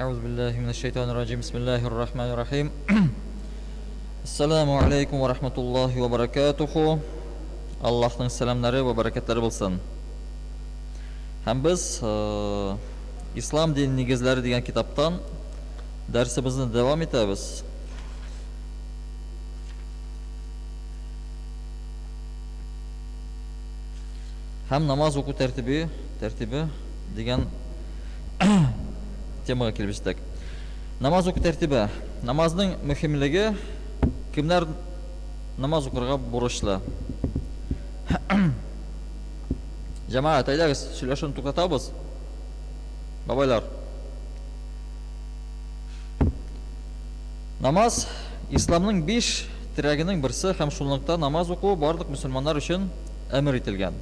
أعوذ بالله من الشيطان الرجيم بسم الله الرحمن الرحيم Assalamu alaikum wa rahmatullahi wa barakatuhu. Allohning salomlari va barakatlari bo'lsin. Ham biz Islom dini negizlari degan kitobdan darsimizni davom etamiz. Ham namoz o'quv tartibi degan temaga kelib chiqdik. Namoz o'quv tartibi, namozning muhimligi, kimlar namoz o'qirga burishli. Jamoat, aytamiz, shularni to'xtatamiz. Babaylar. Namoz islomning 5 tiragining birisi, ham shuningdek namoz o'quv barliq musulmonlar uchun amr etilgan.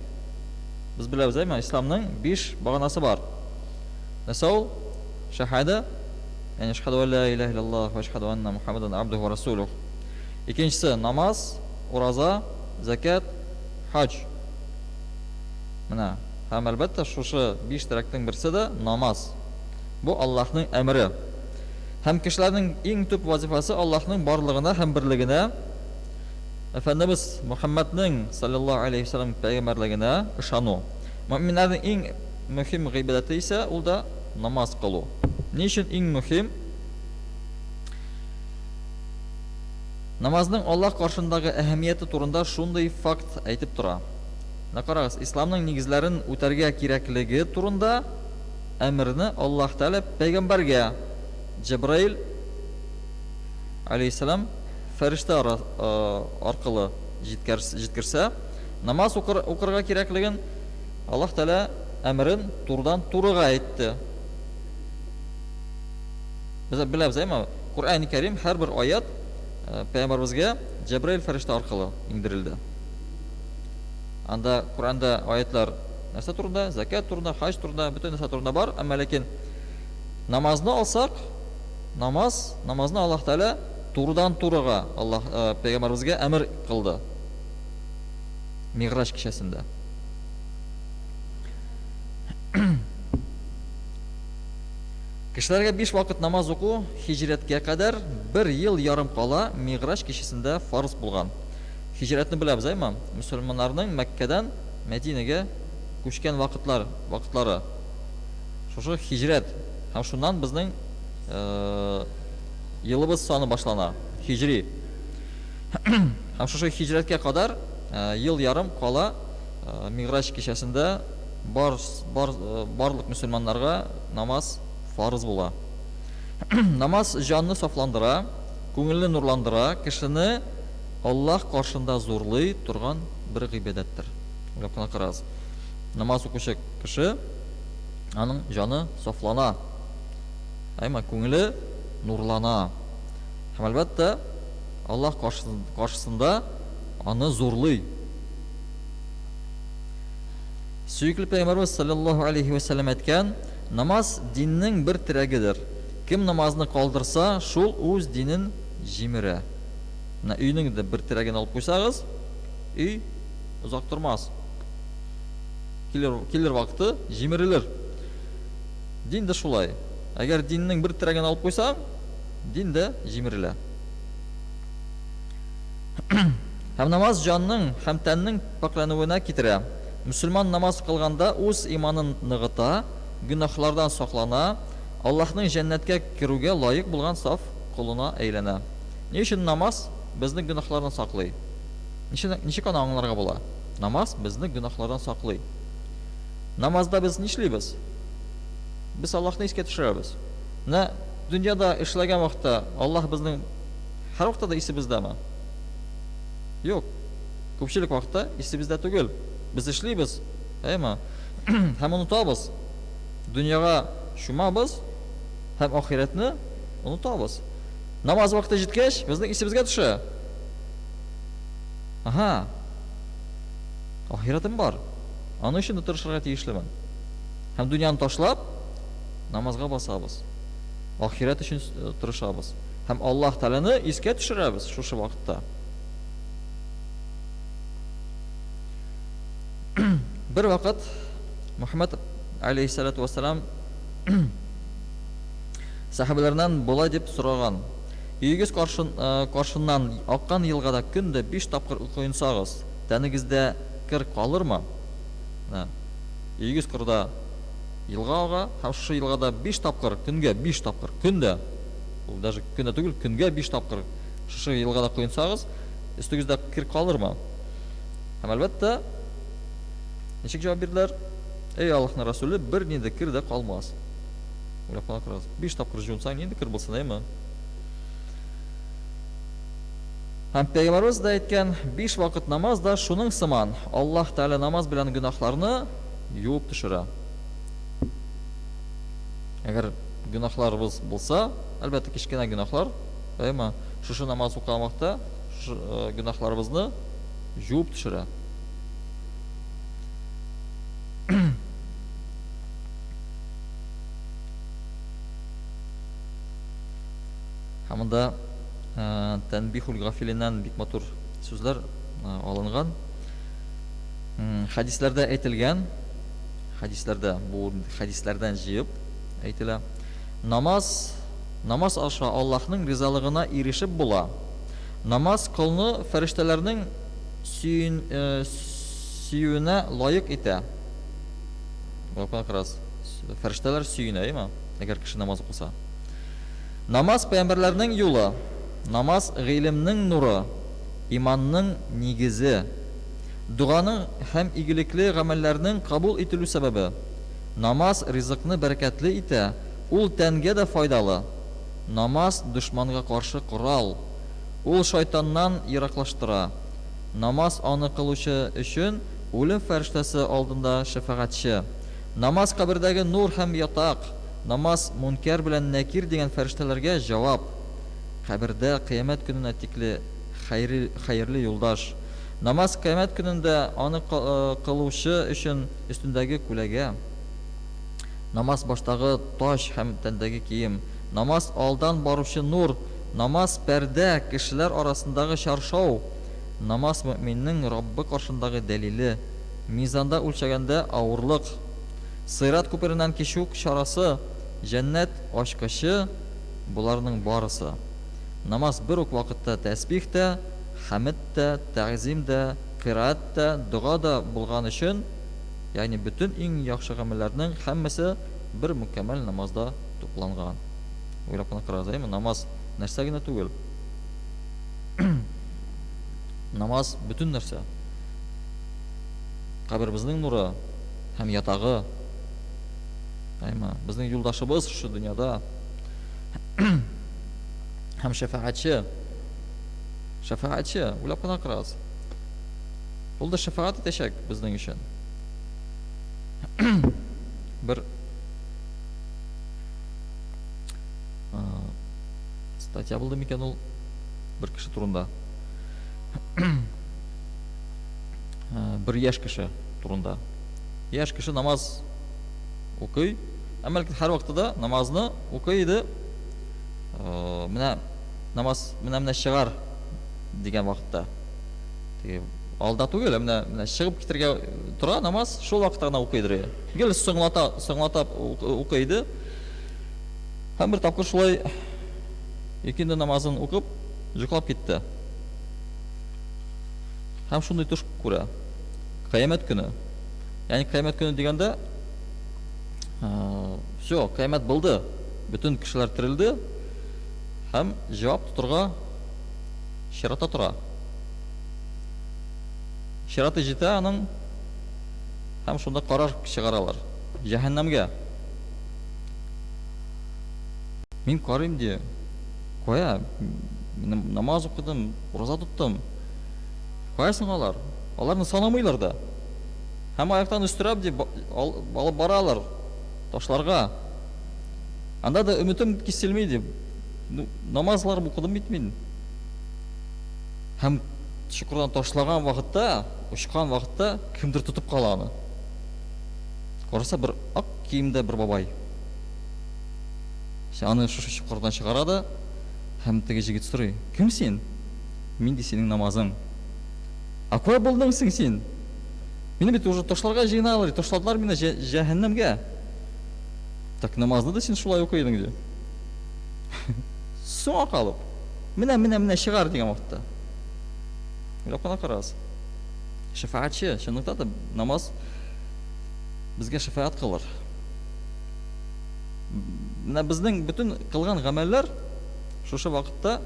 Biz bilamiz, islomning 5 bag'anasi bor. Nasol, shahada, ya'ni ashhadu an la ilaha illalloh va ashhadu anna muhammadan abduhu va rasuluh. İkincisi namaz, roza, zakat, hac. Mana, ham albatta shu 5 tirakning birisi de namoz. Bu Allohning amri. Ham kishilarning eng top vazifasi Allohning borlig'ini ham birligini, Efendimiz Muhammadning sallallohu alayhi vasallam payg'ambarligini ishonu. Mu'minlarning eng muhim ibodati esa unda namoz qilish. Nechun eng muhim? Namazning Alloh qarshidagi ahamiyati turida shunday fakt aytib tura. Qarag'ız, islomning negizlarini o'targa kerakligi turida amrni Alloh taolo payg'ambarga Jibril alayhisalom farishta orqali yetkazsa, namoz o'qirga kerakligin Alloh taolo amrin turdan turiga aytdi. Biz bilamiz, Qur'oni Karim har bir oyat Peygamberimizga Jibril farishta orqali indirildi. Anda Qur'onda oyatlar narsa turida, zakat turida, haj turida, butun narsa turida bor, ammo lekin namozni olsak, namozni Alloh taolo turdan turiga Alloh Peygamberimizga amr qildi. Mi'raj kechasida. Kishilarga 5 vaqt namoz o'qu hijratga qadar 1 yil yarim qala Mi'raj kechasida farz bo'lgan. Hijratni bilamiz, musulmonlarning Makkadan Madinaga ko'chgan vaqtlari. Shu hijrat. Ham shundan bizning yilimiz soni boshlana. Hijri. Ham shu hijratga qadar yil yarim qala Mi'raj kechasida barliq musulmonlarga namoz farz bo'la. Namoz jonni soflandira, ko'ngilni nurlandira, kishini Alloh qarshida zo'rlay turgan bir ibodatdir. Ularga qaraymiz. Namoz o'qishi kishi aning joni soflana, ko'ngli nurlana. Ham albatta Alloh qarshisida uni zo'rlay. Suyukli Payg'ambarimiz sallallohu alayhi vasallam aytgan, namoz dinning bir tiragidir. Kim namozni qoldirsa, shul o'z dinin jimira. Uyningda bir tiragini olib qo'ysangiz, uy uzoq turmas. Kelir vaqti jimirilir. Dinda shulay. Agar dinning bir tiragini olib qo'ysang, dinda jimirilar. Ham namoz jonning, ham tanning poklanuvini keltiradi. Musulmon namoz qilganda o'z iymonini nig'ita, gunohlardan saqlana, Allohning jannatga kiruvga loyiq bo'lgan sof quluna aylana. Ne uchun namoz bizni gunohlardan saqlaydi? Nechta qonunlarga bo'la? Namoz bizni gunohlardan saqlaydi. Namozda biz nishlaymiz? Biz Allohni esga tushiramiz. Dunyoda ishlagan vaqtda Alloh bizning har vaqtda esimizdami? Yo'q. Ko'pchilik vaqtda esimizda tugul. Biz ishlaymiz, ham unutamiz. Dunyoga shumamiz, ham oxiratni unutamiz. Namoz vaqti yetgach, bizning esimizga tushadi. Oxiratim bor. Ana shuni tirishga tegishliman. Ham dunyoni tashlab namozga bosamiz. Oxirat uchun tirishamiz. Ham Alloh taolani esga tushiramiz shu vaqtda. Bir vaqt Muhammad alayhissalatu vassalam Сахабалардан болай дип сораган: "Өегез каршыннан аккан елгада көндә 5 тапкыр коенсагыз, тәнегездә кир калырмы?" Өегез кырда елга ага, һәм шушы елгада 5 тапкыр, көнгә 5 тапкыр, көндә, ул даже көндә түгел, көнгә 5 тапкыр шушы елгада коенсагыз, өстегездә кир калырмы? Һәм әлбәттә, ничек җавап бирделәр? Эй Аллаһның Расулы, бер нинди кир дә калмас. Уйлап карагыз, 5 тапкыр җуынсаң, нинди кир булсын, әйме? Һәм Пәйгамбәрбез дә әйткән, 5 вакыт намаз да шуның сыман. Аллаһ Тәгалә намаз белән гөнаһларны юып төшерә. Әгәр гөнаһларыбыз булса, әлбәттә кичкенә гөнаһлар, әйме, шушы намаз укыган вакытта гөнаһларыбызны юып төшерә. Һәмдә Тәнбихул Гафилиннән бик матур сүзләр алынган. Хадисләрдә әйтелгән, бу хадисләрдән җыеп әйтелә. Намаз аша Аллаһның ризалыгына ирешеп була. Намаз кылны фәрештәләрнең сөюенә лаек итә. Фәрештәләр сөюенә, әйме? Әгәр кеше намаз укыса. Намаз пәйгамбәрләрнең юлы, намаз гыйлемнең нуры, иманның нигезе, дуганың һәм игелекле гамәлләрнең кабул ителү сәбәбе. Намаз ризыкны бәрәкәтле итә, ул тәнгә дә файдалы. Намаз душманга каршы корал, ул шайтаннан ераклаштыра. Намаз аны кылучы өчен үлем фәрештәсе алдында шәфәгатьче. Намаз кабердәге нур һәм ятак. Намаз мункар белән накир дигән фәрештәләргә җавап. Кабердә кыямәт көненә тикле хәерле юлдаш. Намаз кыямәт көнендә аны кылучы өчен өстендәге күләгә. Намаз баштагы таш һәм тәндәге кием. Намаз алдан баручы нур. Намаз пәрдә, кешеләр арасындагы чаршау. Намаз мөэминнең Раббы каршындагы дәлиле. Мизанда үлчәгәндә авырлык. Сырат күпереннән кичү чарасы, җәннәт ачкычы, буларның барысы. Намаз бер үк вакытта тәсбих тә, хәмд тә, тәгъзим дә, кыраат тә, дуга да булган өчен, ягъни бүтән иң яхшы гамәлләрнең һәммәсе бер мөкәммәл намазда тупланган. Уйлап карагыз, әйме? Намаз нәрсә генә түгел. Намаз бүтән нәрсә. Каберебезнең нуры һәм ятагы. Әйме? Безнең юлдашыбыз шу дөньяда. Һәм шәфәгатьче. Уйлап карагыз. Ул да шәфәгать итәчәк безнең өчен. Бер статья булды микән ул бер кеше турында. Бер яшь кеше турында. Яшь кеше намаз укый, әмма һәр вакытта намазны укый иде. Менә намаз менә чыгар дигән вакытта. Алда түгел, менә чыгып китергә тора намаз, шул вакытта гына укыйдыр. Гел соңлата укыйды. Һәм бер тапкыр шулай икенде намазын укып, йоклап китте. Һәм шундый төш күрә. Кыямәт көне. Ягъни кыямәт көне дигәндә, всё, кыямәт булды. Бүтән кешеләр терелде. Һәм җавап тотырга чирата тора. Чираты җитә аның, һәм шунда карар чыгаралар. Җәһәннәмгә. Мин карыйм ди. Кая? Намаз укыдым, роза тоттым. Каясың алар? Аларны санамыйлар да. Һәм аяктан өстерәп ди алып баралар ташларга. Анда да өмитем киселми ди. Намазлар укыдым бит мин. Һәм чукырдан ташлаган вакытта, учкан вакытта кимдер тутып кала аны. Караса бер ак киемдә бер бабай. Аны шушы чукырдан чыгарады. Һәм теге җигит сорый: "Кем син?" "Мин ди синең намазың." "А кая булдың син?" "Мине бит уже ташларга җыйналар, ташладылар мине җәһәннәмгә." "Так намазны да син шулай укыйдың ди." соңга калып, менә чыгар дигән вакытта. Уйлап кына карагыз. Шафаатчы, чынлыкта да намаз безгә шафаат кылыр. Менә безнең бөтен кылган гамәлләр шушы вакытта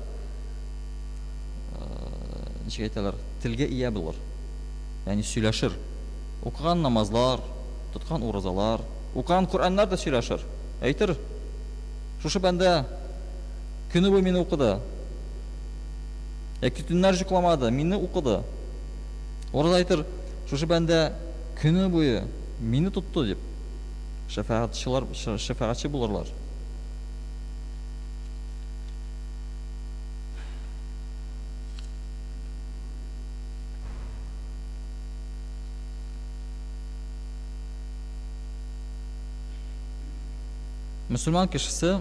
ничек әйтәләр, телгә ия булыр. Ягъни сөйләшер. Укыган намазлар, тоткан уразалар, укыган Кураннар да сөйләшер. Әйтер, шушы бәндә көне буе мине укыды. Яки төннәр җыкламады, мине укыды. Орда әйтер, шушы бәндә көне буе мине тотты дип. Шафаатчы булырлар. Мөселман кешесе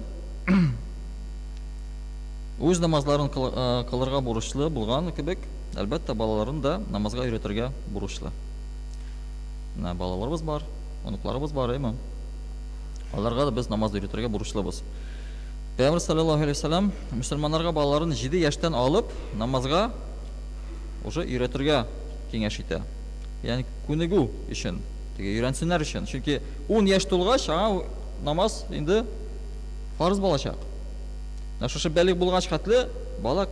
үз намазларын кылырга бурычлы булган кебек, әлбәттә балаларын да намазга өйрәтергә бурычлы. Менә балаларыбыз бар, онукларыбыз бар, әйме? Аларга да без намаз өйрәтергә бурычлыбыз. Пәйгамбер саллаллаһу алейхи ва саллям мөселманнарга балаларын 7 яшьтән алып намазга уже өйрәтергә киңәш итә. Ягъни күнегү өчен, теге өйрәнсеннәр өчен. Чөнки 10 яшь тулгач, намаз инде фарыз булачак. Шушы бәлиг булгач хәтле бала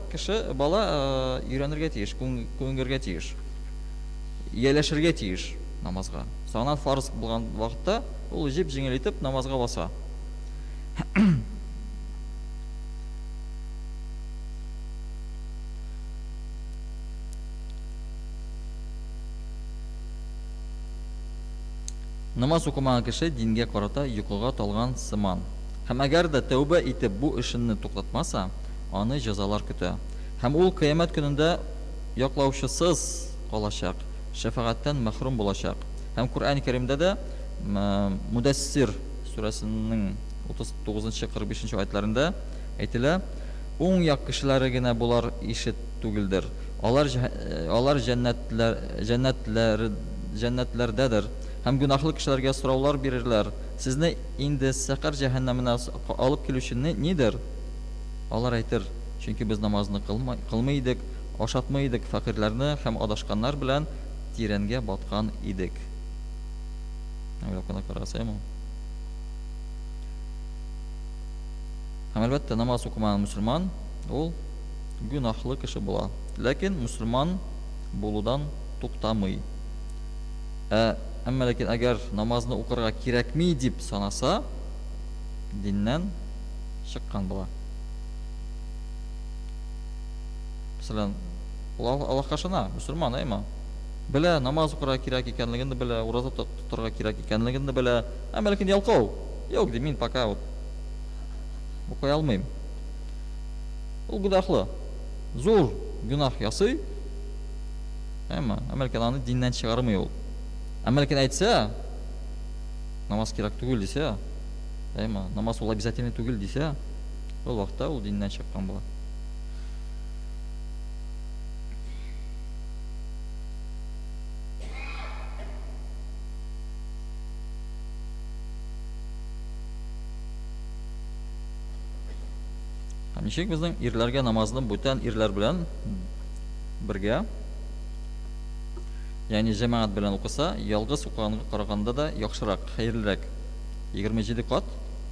өйрәнергә тиеш, күнгергә тиеш. Ияләшергә тиеш намазга. Санан фарыз булган вакытта ул җип җиңел итеп намазга баса. Намаз укымаган кеше дингә карата йокыга талган сыман. Һәм әгәр дә тәүбә итеп бу эшенне туктатмаса, аны җәзалар көтә. Һәм ул кыямәт көнендә яклаучысыз калачак, шафагаттан мәхрүм булачак. Һәм Куръан Кәримдә дә Мудассир сүрәсенең 39-45 аятьләрендә әйтелә: "Уң як кешеләре генә булар ишет түгелдер. Алар җәннәтләрдәдер. Һәм гөнаһлы кешеләргә сораулар бирерләр. Сезне инде сәкәр җәһәннәменә алып килүче нидер?" Алар әйтер: "Чөнки без намазны кылмый идек, ашатмый идек фәкыйрьләрне һәм адашканнар белән тирәнгә баткан идек." Уйлап кына карасызмы? Һәм әлбәттә намаз укымаган мөселман ул гөнаһлы кеше була. Ләкин мөселман булудан туктамый. Әмма ләкин әгәр намазны укырга кирәкми дип санаса, диннән чыккан була. Мәсәлән, Аллаһка ышана, мөселман, әйме? Белә, намаз укырга кирәк икәнлеген дә белә, ураза тотарга кирәк икәнлеген дә белә. Әмма ләкин ялкау. Юк, ди, мин пока укый алмыйм. Ул гөнаһлы. Зур гөнаһ ясый. Әмма ләкин аны диннән чыгармый ул. Әмма ләкин әйтсә, намаз кирәк түгел дисә, намаз ул обязательно түгел дисә, ул вакытта ул диннән чыккан була. Ничек безнең ирләргә намазны бүтән ирләр белән бергә, ягъни җәмәгать белән укыса, ялгыз укыганга караганда да яхшырак, хәерлерәк. 27 кат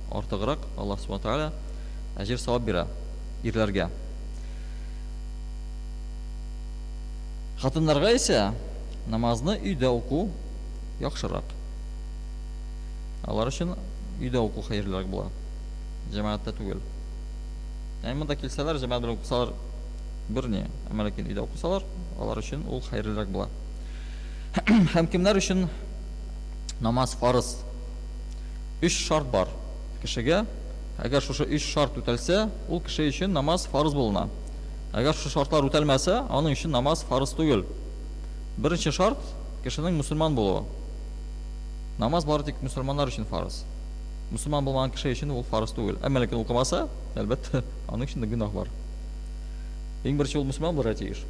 артыграк Аллаһ Субханаһу Тааля әҗир савап бирә ирләргә. Хатыннарга исә намазны өйдә уку яхшырак. Алар өчен өйдә уку хәерлерәк була, җәмәгатьтә түгел. Монда килсәләр, җәмәгать белән укысалар берне, әмма ләкин өйдә укысалар, алар өчен ул хәерлерәк була. Һәм кемнәр өчен намаз фарыз? 3 шарт бар кешегә. Әгәр шушы 3 шарт үтәлсә, ул кеше өчен намаз фарыз булына. Әгәр шушы шартлар үтәлмәсә, аның өчен намаз фарыз түгел. Беренче шарт кешенең мөселман булуы. Намаз бары тик мөселманнар өчен фарыз. Мөселман булмаган кеше өчен ул фарыз түгел. Әмма ләкин укымаса, әлбәттә, аның өчен дә гөнаһ бар. Иң беренче ул мөселман булырга тиеш.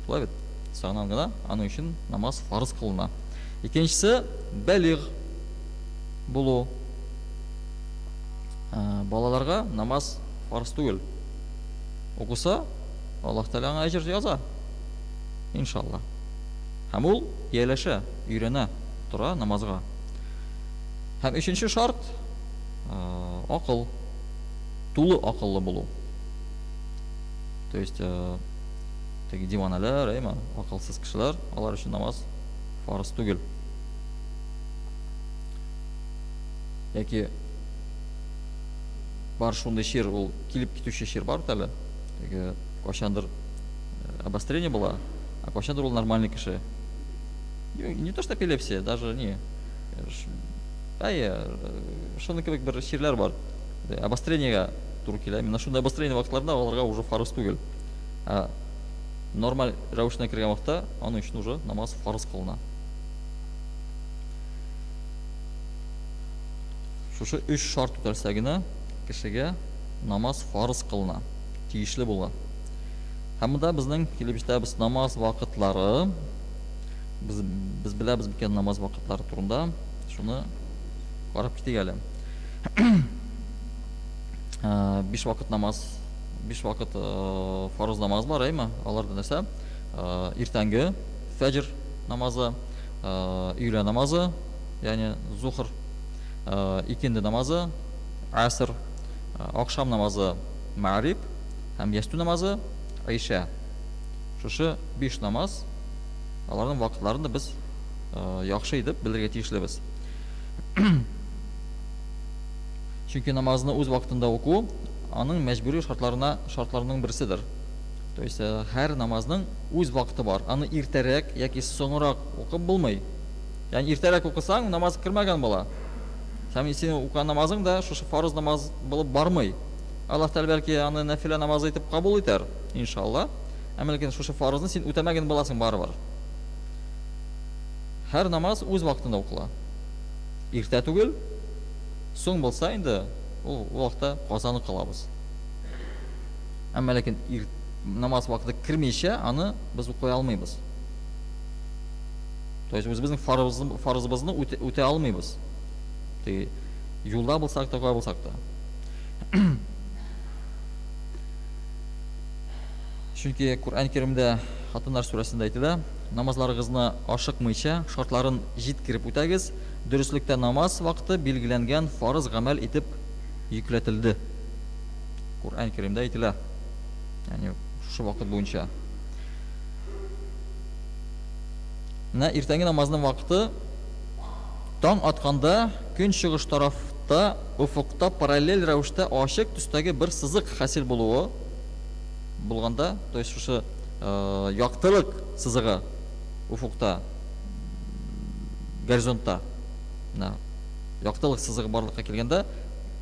Шулай бит? Сагыннан гына аның өчен намаз фарыз кылына. Икенчесе бәлиг булу. Балаларга намаз фарыз түгел. укыса, Аллаһ Тәгалә аңа әҗр яза. Иншалла. Һәм ул ияләшә, өйрәнә тора намазга. Һәм өченче шарт акыл, тулы акыллы булу. То есть теге диваналар, акылсыз кешеләр, алар өчен намаз фарыз түгел. Яки бар шундый чир, ул килеп китүче чир бар әле. Теге кайчандыр обострение була, а кайчандыр ул нормальный кеше. Не то что эпилепсия, даже не. Шундый кебек бер чирләр бар. Обострениегә туры килә. Менә шундый обострение вакытларында аларга уже фарыз түгел. Нормаль рәвешенә кергән вакытта аның өчен уже намаз фарыз кылына. Шушы 3 шарт үтәлсә генә кешегә намаз фарыз кылына, тиешле була. Һәм монда безнең килеп җитәбез намаз вакытлары. Без беләбез микән намаз вакытлары турында. Шуны карап китик әле. 5 вакыт намаз, 5 вакыт фарыз намаз бар, аларда нәрсә? Иртәнге фәҗр намазы, өйлә намазы, ягъни зухр, икенде намазы, аср, акшам намазы, мәгъриб һәм ястү намазы, иша. Шушы 5 намаз, аларның вакытларын да без яхшы итеп белергә тиешлебез. Чөнки намазны үз вакытында уку аның мәҗбүри шартларының берседер. То есть һәр намазның үз вакыты бар. Аны иртәрәк яки соңрак укып булмый. Ягъни иртәрәк укысаң, намаз кирмәгән була. Һәм син укыган намазың да шушы фарыз намаз булып бармый. Аллаһ Тәгалә бәлки аны нафилә намазы итеп кабул итәр, иншалла. Әмма ләкин шушы фарызны син үтәмәгән буласың барыбер. Һәр намаз үз вакытында укыла. Иртә түгел, соң булса инде ул вакытта казаны кылабыз. Әмма ләкин намаз вакыты кирмичә аны без укый алмыйбыз. То есть үзебезнең фарызыбызны үтә алмыйбыз. Юлда булсак та, кая булсак та. Чөнки Кур'ан Кәримдә Хатыннар сүрәсендә әйтелә, намазларыгызны ашыкмыйча, шартларын җиткереп үтәгез, дөреслектә намаз вакыты билгеләнгән фарыз гамәл итеп йөкләтелде. Кур'ан Кәримдә әйтелә. Ягъни шушы вакыт буенча. Менә иртәнге намазның вакыты таң атканда көн чыгыш тарафта уфукта параллель рәвештә ачык төстәге бер сызык хасил булуы булганда, то есть шушы яктылык сызыгы уфукта, горизонтта, яктылык сызыгы барлыкка килгәндә,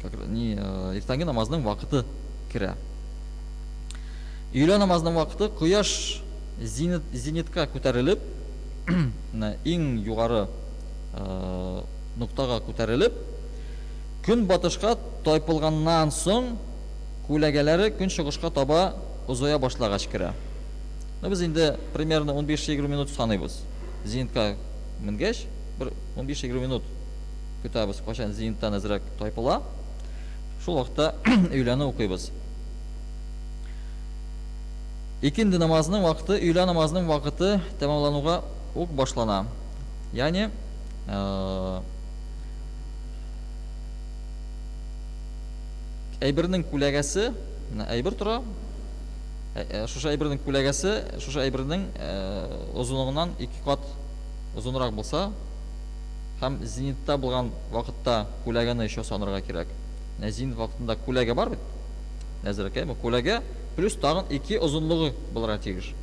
иртәнге намазның вакыты керә. Өйлә намазның вакыты кояш зенитка күтәрелеп, иң югары нуктага күтәрелеп, көн батышка тайпылганнан соң күләгәләре көн чыгышка таба узая башлагач керә. Без инде примерно 15-20 минут саныйбыз. Зенитка менгәч, бер 15-20 минут көтәбез, кайчан зениттан әзрәк тайпыла. Шул вакытта өйләне укыйбыз. Икенде намазның вакыты, өйлә намазның вакыты тәмамлануга ук башлана. Ягъни әйбернең күләгәсе, әйбер тора. Шушы әйбернең күләгәсе, шушы әйбернең озынлыгыннан 2 кат озынрак булса, һәм зенитта булган вакытта күләгәне еще санарга кирәк. Зенит вакытында күләгә бар бит. Әзрәк, күләгә плюс тагын 2 озынлыгы булырга тиеш.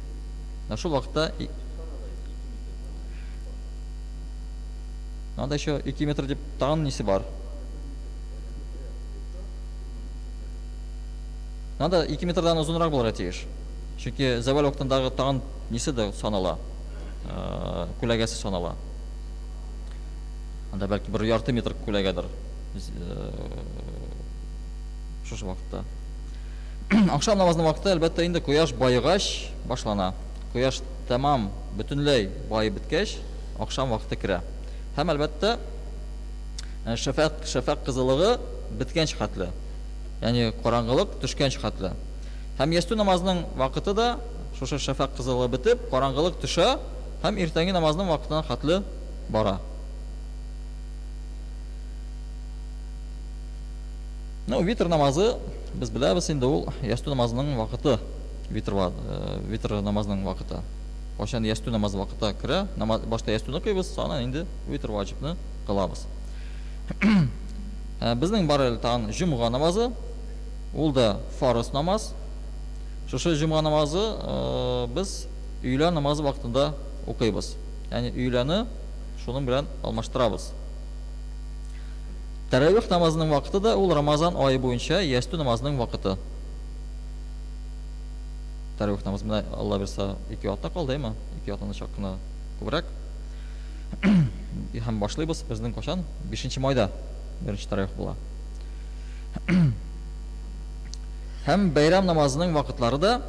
Шул вакытта анда еще 2 метр дип тагын нисе бар. Надо 2 метрдан озынрак булырга тиеш. Чөнки завал вакытындагы тагын нисе дә санала. Күләгәсе санала. Анда бәлки 1 ярты метр күләгәдер. Шушы вакытта. Акшам намазының вакыты әлбәттә инде кояш байыгач башлана. Кояш тәмам бөтенләй байып беткәч, акшам вакыты керә. Һәм әлбәттә шәфәк кызылыгы биткәнче хәтле. Ягъни караңгылык төшкәнче хәтле. Һәм ястү намазының вакыты да шушы шафак кызылы бетеп, караңгылык төшә, һәм иртәнге намазның вакытына хәтле бара. Ну, витр намазы, без беләбез инде ул ястү намазының вакыты. Витр намазының вакыты. Кашан ястү намазы вакыты керә, башта ястүне кыйбыз, аннан инде витр ваҗибны кылабыз. Безнең бар әле тагын җомга намазы, ул да фарыз намаз. Шушы җомга намазы без өйлә намазы вакытында укыйбыз. Ягъни өйләне шуның белән алмаштырабыз. Тәравих намазының вакыты да ул Рамазан айы буенча ястү намазының вакыты. Тәравих намазы менә Алла бирсә 2 атна калдымы? 2 атнаны чак кына күбрәк. Һәм башлыйбыз безнең кашан 5 майда беренче тәравих була. Һәм бәйрәм намазының вакытлары да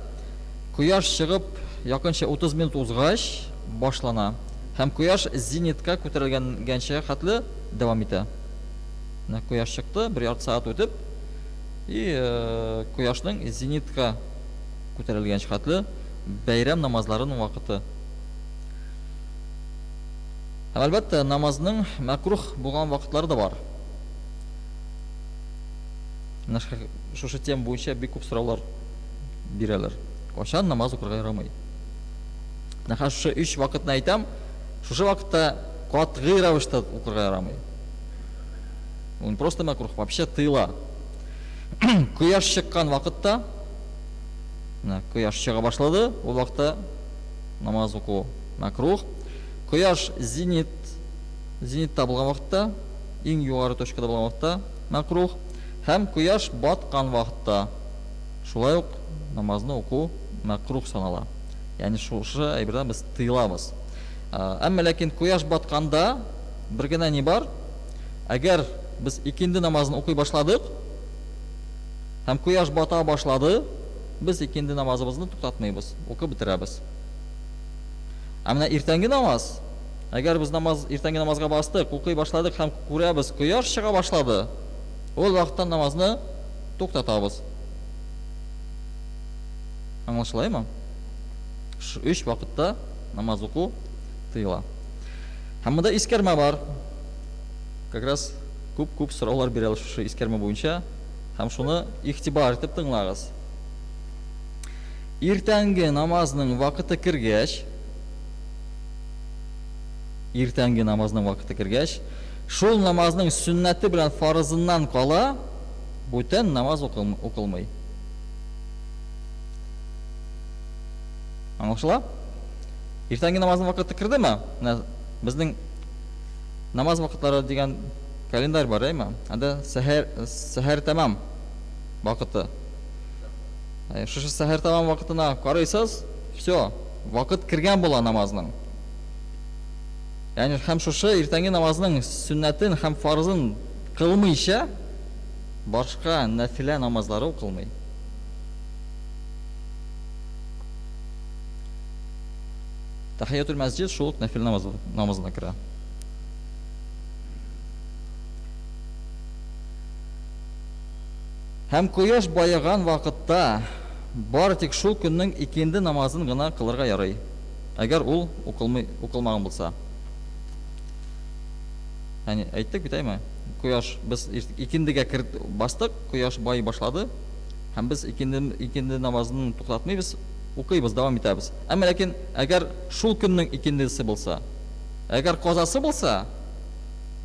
кояш чыгып якынча 30 минут узгач башлана. Һәм кояш зенитка күтәрелгәнчә хәтле дәвам итә. Кояш чыкты, 1 ярты саат үтеп, и кояшның зенитка күтәрелгәнчә хәтле бәйрәм намазларының вакыты. Һәм әлбәттә намазның мәкрух булган вакытлары да бар. Шушы тема буенча бик күп сораулар бирәләр. Кашан намаз укырга ярамый? Нәхәр шушы 3 вакытны әйтәм, шушы вакытта катгый рәвештә укырга ярамый. Он просто макрух, вообще тыла. Кояш чыккан вакытта, кояш чыга башлады, ул вакытта намаз уку макрух. Кояш зенитта булган вакытта, иң югары точкада булган вакытта макрух. Һәм кояш баткан вакытта шулай ук намазны уку макрух санала. Ягъни шушы әйбердән без тыйлабыз. Әмма ләкин кояш батканда бер генә ни бар? Әгәр biz ikindi namazını укый башладык, һәм кояш бата башлады, biz ikindi намазыбызны туктатмыйбыз, укып бетерәбез. Ә менә иртәнге намаз, әгәр без иртәнге намазга бастык, укый башладык һәм күрәбез, кояш чыга башлады, ул вакытта намазны туктатабыз. Аңлашылаймы? 3 вакытта намаз уку тыйла. Һәм монда искәрмә бар. Как раз күп сораулар бирәләр шушы искәрмә буенча, һәм шуны игътибар итеп тыңлагыз. Иртәнге намазның вакыты кергәч, шул намазның сөннәте белән фарызыннан кала, бүтән намаз укылмый. Аңлашыла? Иртәнге намазның вакыты кирдеме? Безнең намаз вакытлары дигән календарь бар, әйме? Анда сәһәр тәмам вакыты. Шушы сәһәр тәмам вакытына карыйсыз, всё, вакыт кергән була намазның. Ягъни һәм шушы иртәнге намазның сөннәтен һәм фарызын кылмыйча, башка нафилә намазлары укылмый. Тахиятул мәсҗид шул нафил намазына керә. Һәм кояш байыган вакытта бары тик шул көннең икенде намазын гына кылырга ярый. Әгәр ул укылмаган булса. Ягъни әйттек бит әйме? Кояш без икендегә бастык, кояш бай башлады. Һәм без икенде намазын туктатмыйбыз, укыйбыз, дәвам итәбез. Әмма ләкин әгәр шул көннең икендесе булса, әгәр казасы булса,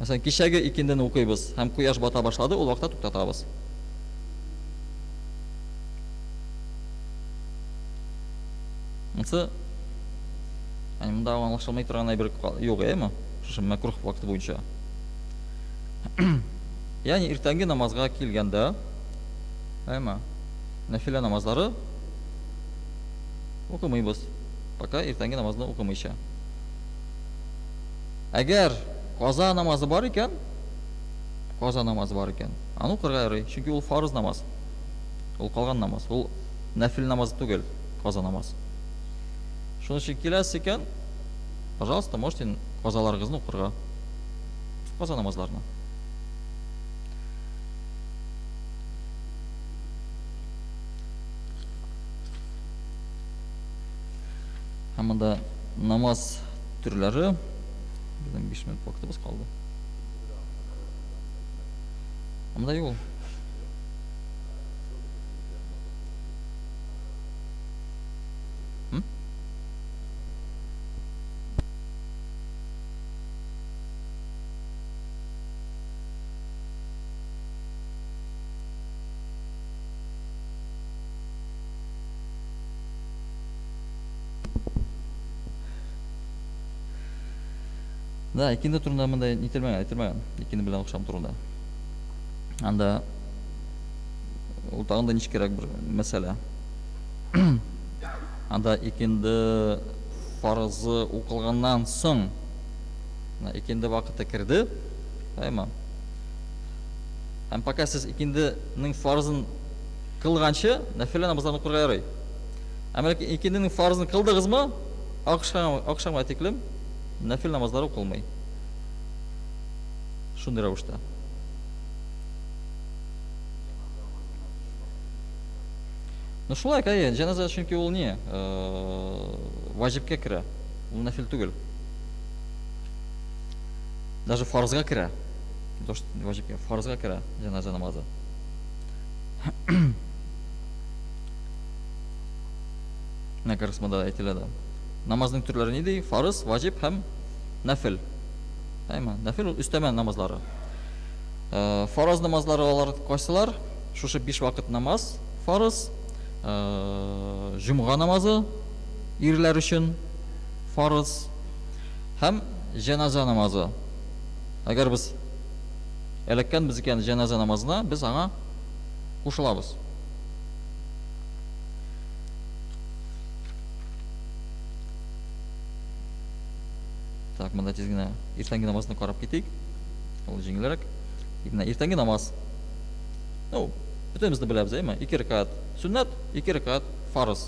мәсәлән, кичәге икендене укыйбыз һәм кояш бата башлады, ул вакытта туктатабыз. Монсы монда аңлашылмый торган әйбер юк, әйме? Шушы макрух вакыты буенча. Ягъни иртәнге намазга килгәндә, әйме? Нафилә намазлары укымыйбыз, пока иртәнге намазны укымыйча. Әгәр каза намазы бар икән, аны укырга ярый, чөнки ул фарыз намаз. Ул калган намаз, ул нафил намазы түгел, каза намаз. Шуның өчен киләсез икән, пожалуйста, можете казаларыгызны укырга. Каза намазларны. Һәм анда намаз төрләре. Безнең 5 минут вакытыбыз калды. Анда юл. Да, икенде турында мондай әйтелмәгән. Икенде белән охшам турында. Анда ул тагын да ничекрәк бер мәсьәлә. Анда икенде фарызы укылганнан соң, икенде вакыты керде, әйме? Һәм пока сез икенденең фарызын кылганчы, нәфилә намазларны укырга ярый. Әмма икенденең фарызын кылдыгызмы, акшамга тиклем нәфил намазлары укылмый. Шундый рәвештә. Ну шулай кайы, җаназа чөнки ул не? Ваҗибкә керә. Ул нәфил түгел. Даже фарызга керә. То что ваҗибкә, фарызга керә җаназа намазы. Нәкәрсмәдә әйтелә дә. Намазның төрләре ни ди? Фарыз, ваҗиб һәм нәфил. Әйме? Нәфил ул өстәмә намазлары. Фарыз намазлары алар кайсылар? Шушы 5 вакыт намаз, фарыз, җомга намазы ирләр өчен фарыз һәм җаназа намазы. Әгәр без эләккән без икән җаназа намазына, без аңа кушылабыз. Так, монда тиз генә иртәнге намазны карап китик. Ул җиңелрәк. Иртәнге намаз. Ну, бөтенбез дә беләбез, әйме? 2 рәкат сөннәт, 2 рәкат фарыз.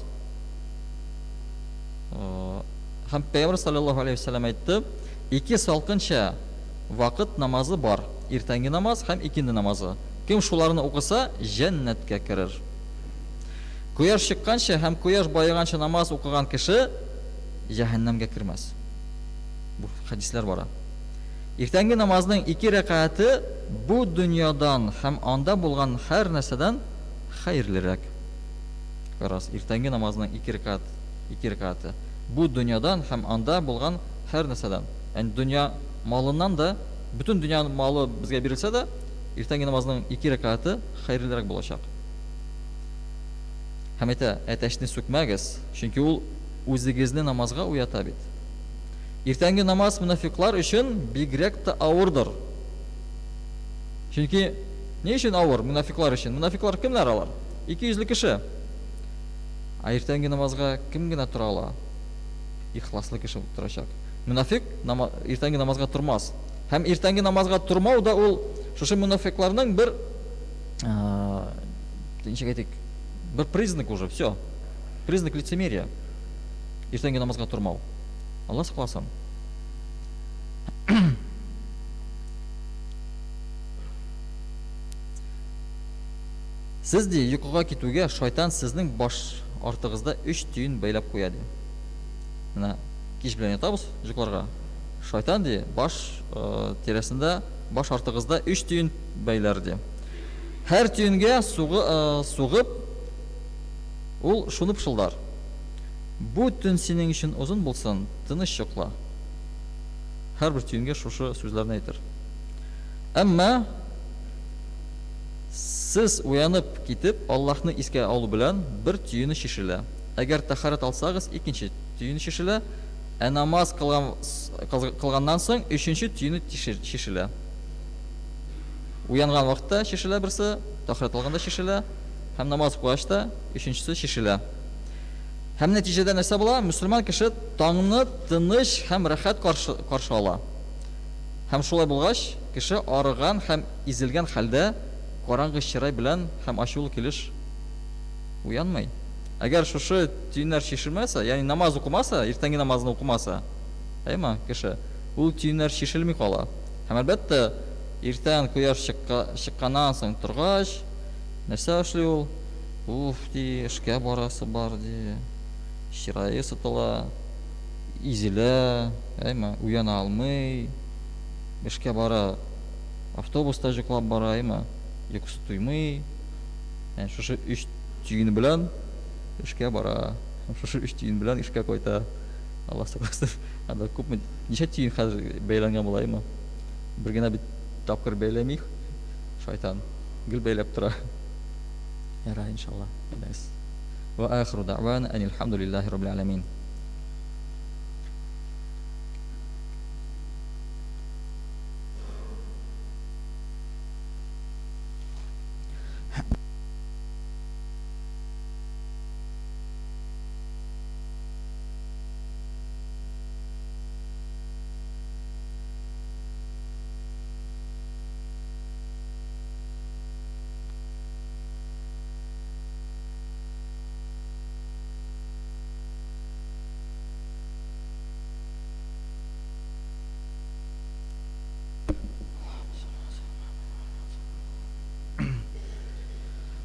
Һәм Пәйгамбәр саллаллаһу алейхи ва саллям әйтте, 2 салкынча вакыт намазы бар. Иртәнге намаз һәм икенде намазы. Кем шуларны укыса, җәннәткә керер. Кояш чыкканча һәм кояш байыганча намаз укыган кеше җәһәннәмгә кермәс. Бу хадисләр бара. Иртәнге намазның 2 рәкаты бу дөньядан һәм анда булган һәр нәрсәдән хәерлерәк. Карас, иртәнге намазның 2 рәкаты бу дөньядан һәм анда булган һәр нәрсәдән. Яни дөнья малыннан да, бүтән дөнья малы безгә бирелсә дә, иртәнге намазның 2 рәкаты хәерлерәк булачак. Һәм әтәшне сүкмәгез, чөнки ул үзегезне намазга уята бит. Иртәнге намаз мунафиклар өчен бигрәк тә авырдыр. Чөнки ни өчен авыр мунафиклар өчен? Мунафиклар кемнәр алар? 200 кеше. Иртәнге намазга кем генә тора ала? Ихласлы кеше турачак. Мунафик иртәнге намазга тормас. Һәм иртәнге намазга тормау да ул шушы мунафикларның бер бер признак уже, все. Признак лицемерия. Иртәнге намазга тормау. Алла сакласын. Сез ди йокыга китүгә шайтан сезнең баш артыгызда 3 түйін бәйләп куя ди. Менә кич белән ятабыз йокларга. Шайтан ди баш тирәсендә баш артыгызда 3 түйін бәйләр ди. Һәр түйенгә сугып ул шуны пышылдар. Бу төн синең өчен узын булсын, тыныч йокла. Һәрбер түйенгә шушы сүзләрне әйтер. Әмма сез уянып китеп, Аллаһны искә алу белән бер түйене шишелә. Әгәр тахарат алсагыз, икенче түйене шишелә. Намаз кылганнан соң өченче түйене шишелә. Уянган вакытта шишелә берсе, тахарат алганда шишелә, һәм намаз укыгачта өченчесе шишелә. Һәм нәтиҗәдә нәрсә була? Мөселман кеше таңны тыныч һәм рәхәт каршы ала. Һәм шулай булгач, кеше арыган һәм изелгән хәлдә караңгы чырай белән һәм ачулы килеш уянмый. Әгәр шушы түйеннәр шишелмәсә, ягъни намаз укымаса, иртәнге намазны укымаса, әйме кеше, ул түйеннәр шишелми кала. Һәм әлбәттә, иртән кояш чыкканнан соң торгач, нәрсә эшли ул? Уф ди, эшкә барасы бар ди. Чырае сытыла, изелә, әйме, уяна алмый, эшкә бара, автобуста йоклап бара, әйме, йокысы туймый, шушы өч тиен белән эшкә бара, шушы өч тиен белән эшкә кайта. Алла сакласын. Анда күпме, ничә тиен хәзер бәйләнгән була, әйме? Бер генә бит тапкыр бәйләми, шайтан гел бәйләп тора. Ярар, иншалла. وآخر دعوانا أن الحمد لله رب العالمين.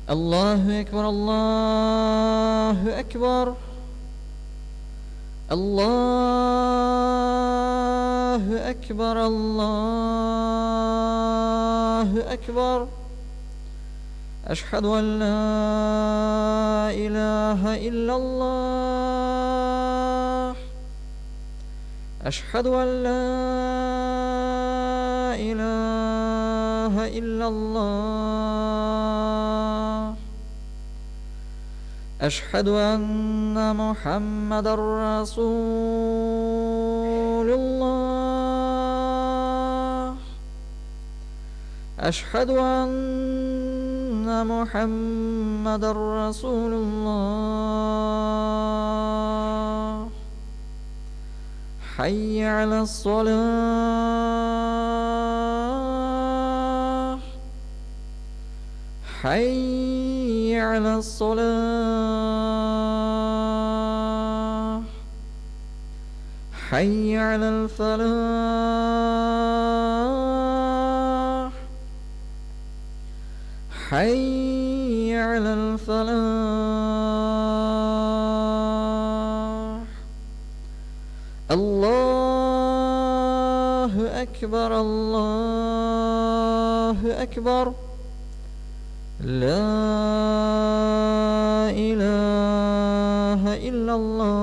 الله أكبر الله أكبر الله أكبر الله أكبر أشهد أن لا إله إلا الله أشهد أن لا إله إلا الله أشهد أن محمد رسول الله أشهد أن محمد رسول الله حي على الصلاة حي على الصلاة حي على الفلاح حي على الفلاح الله أكبر الله أكبر لا إله إلا الله.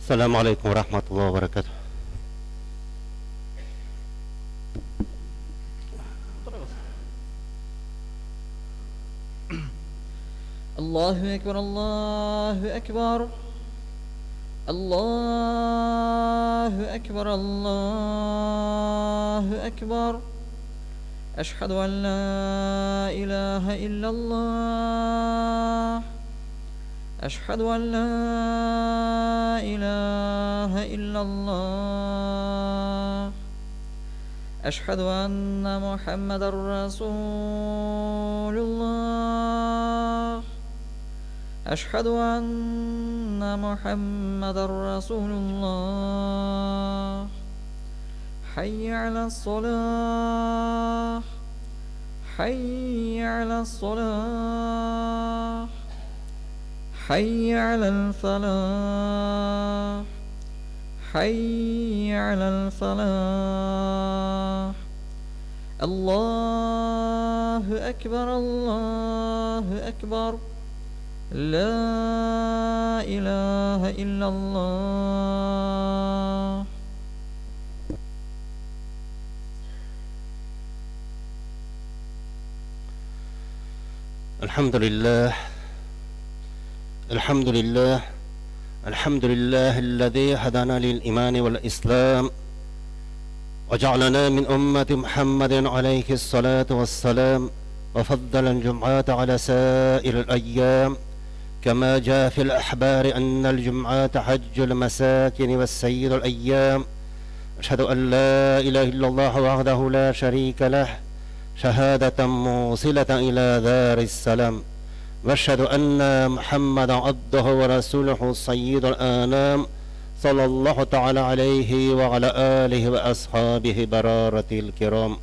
السلام عليكم ورحمة الله وبركاته. الله أكبر الله أكبر الله أكبر الله أكبر أشهد أن لا إله إلا الله أشهد أن لا إله إلا الله أشهد أن محمد رسول الله أشهد أن محمد رسول الله حي على الصلاة حي على الصلاة حي على الفلاح حي على الفلاح الله أكبر الله أكبر لا إله إلا الله الحمد لله الحمد لله الحمد لله الذي هدانا للإيمان والإسلام وجعلنا من أمة محمد عليه الصلاة والسلام وفضل الجمعات على سائر الأيام كما جاء في الأحبار أن الجمعات حج المساكن والسيد الأيام أشهد أن لا إله إلا الله وحده لا شريك له شهادة موصلة إلى دار السلام وأشهد أن محمدا عبده ورسوله سيد الأنام صلى الله تعالى عليه وعلى آله وأصحابه برارة الكرام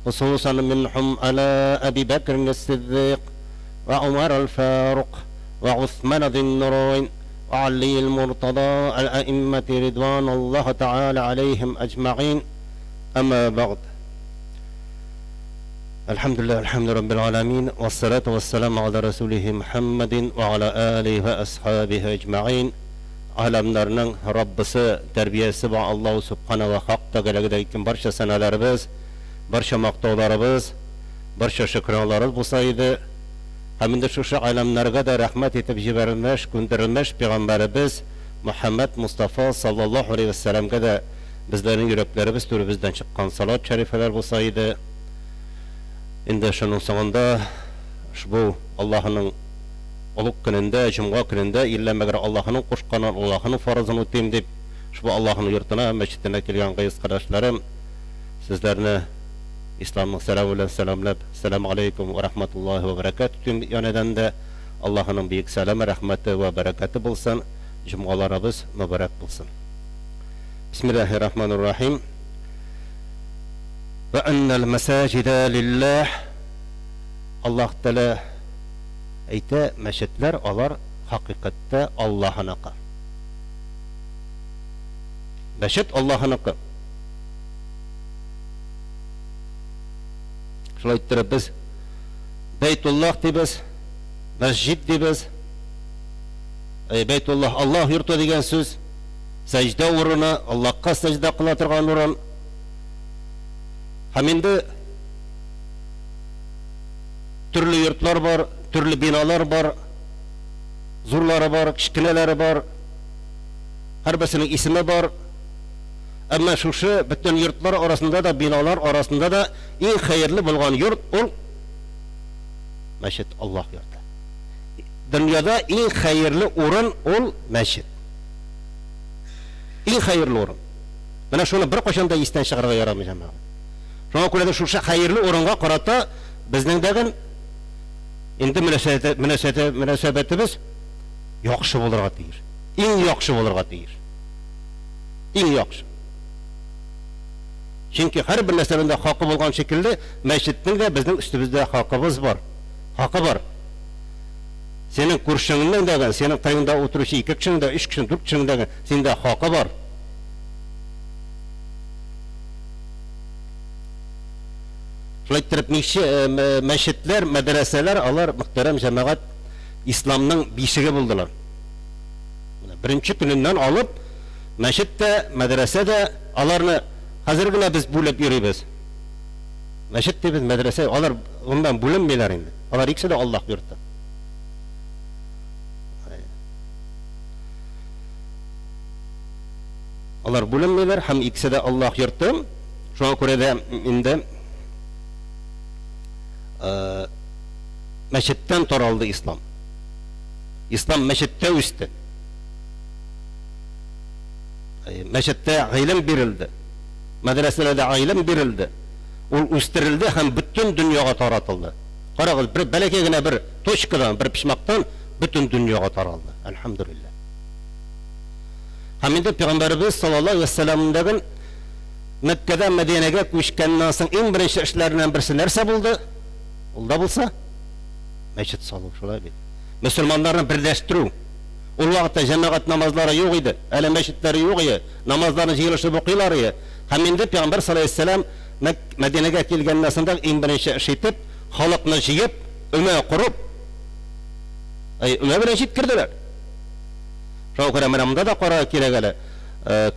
خصوصا منهم على أبي بكر الصديق وعمر الفاروق وعثمان ذي النورين وعلي المرتضى الأئمة رضوان الله تعالى عليهم أجمعين أما بعد الحمد لله الحمد رب العالمين والصلاة والسلام على رسوله محمد وعلى آله وأصحابه أجمعين alamlarning Rabbisi tarbiyasi va Alloh subhanahu va haq taqaligidagi barcha sanalarimiz, barcha maqtovlarimiz, barcha shukronlarimiz bo'lsa edi. Hamda shu alamlarga da rahmat etib jibarilmish, ko'ndirilmish payg'ambarimiz Muhammad Mustafa sallallohu alayhi vasallamga da bizlarning yuraklarimiz turibizdan chiqqan salat sharifalar bo'lsa edi. Endi shuning so'ngida ushbu Allohning ulug' kunida, jum'a kunida illanmagar Allohning qo'shqani, Allohning farzini o'tayim deb ushbu Allohning yurtuna, masjidina kelgan qiz qarashlarim sizlarni islomning salom bilan salomlab, assalomu alaykum va rahmatullohi va barakatuh yonidan da Allohning buyuk salami, rahmati va barakati bo'lsin. Jum'alarimiz muborak bo'lsin. Bismillahirrohmanirrohim. Va annal masajida lillah. Alloh taala ayta, masjidlar alar haqiqatda Alloh'niki. Masjid Alloh'niki. Şulay ayttirib biz Beytullah deymiz, masjid deymiz. Beytullah Allah yurti degan so'z, sajda o'rni, Allohga sajda qila turgan o'rin. Ham endi turli yurtlar bor, turli binolar bor, zo'rlari bor, kichkinalari bor. Har birisining ismi bor. Ammo shu butun yurtlar orasida da, binolar orasida da eng xayrli bo'lgan yurt ul masjid, Alloh yurti. Dunyoda eng xayrli o'rin ul masjid. Eng xayrli o'rin. Mana shuni bir qachonda esdan chiqarib yaramayman. Shunga ko'ra shu xayrli o'ringa qarata bizning degan endi munosabatimiz yaxshi bo'larga tiyir. Eng yaxshi bo'larga tiyir. Eng yaxshi. Chunki har bir narsaning haqqi bo'lgan shaklda masjidning da bizning ustimizda haqqimiz bor. Haqqi bor. Sening kurshingning degan, sening tayinda o'tirishi 2 kishingda, 3 kishing, 4 kishing degan senda haqqi bor. Şulaytırıp masjidlar, madrasalar, alar muhtaram jamoat islomning beshigi bo'ldilar. Birinchi gününden alıp meşitte, medresede alarını hazırgına biz bulup yürüyüz. Meşitte biz medrese alar ondan bulunmuyorlar indi. Alar ikisi de Allah yurtta. Alar bulunmuyorlar hem ikisi de Allah yurtta. Şu an Kore'de indi meşitten toraldı İslam. İslam meşitte üstü. Meşitte ilim birildi. Medreselerde ilim birildi. O üstürildi hem bütün dünyaya taratıldı. Qarağız bir belekegine bir toşkadan bir pişmaktan bütün dünyaya taraldı. Elhamdülillah. Hem de Peygamberimiz sallallahu aleyhi ve sellem'den Mekke'den Medine'ye köşkenden soň en birinci işlerinden birisi nerse buldu? Ol da bulsa meşit salıp şolay bir. Müslümanlarını birleştirүү. O vaqtda cemaat namazları yok idi. Ele meşitleri yok idi. Namazlarını yığılışıp okuylar idi. Hem de Peygamber sallallahu aleyhi ve sellem Medine'ye kelgenden soň en birinci iş etip halkını jıyıp öme kurup öme bilen jetkirdiler. Şoňa görä menamda da qara kelegele.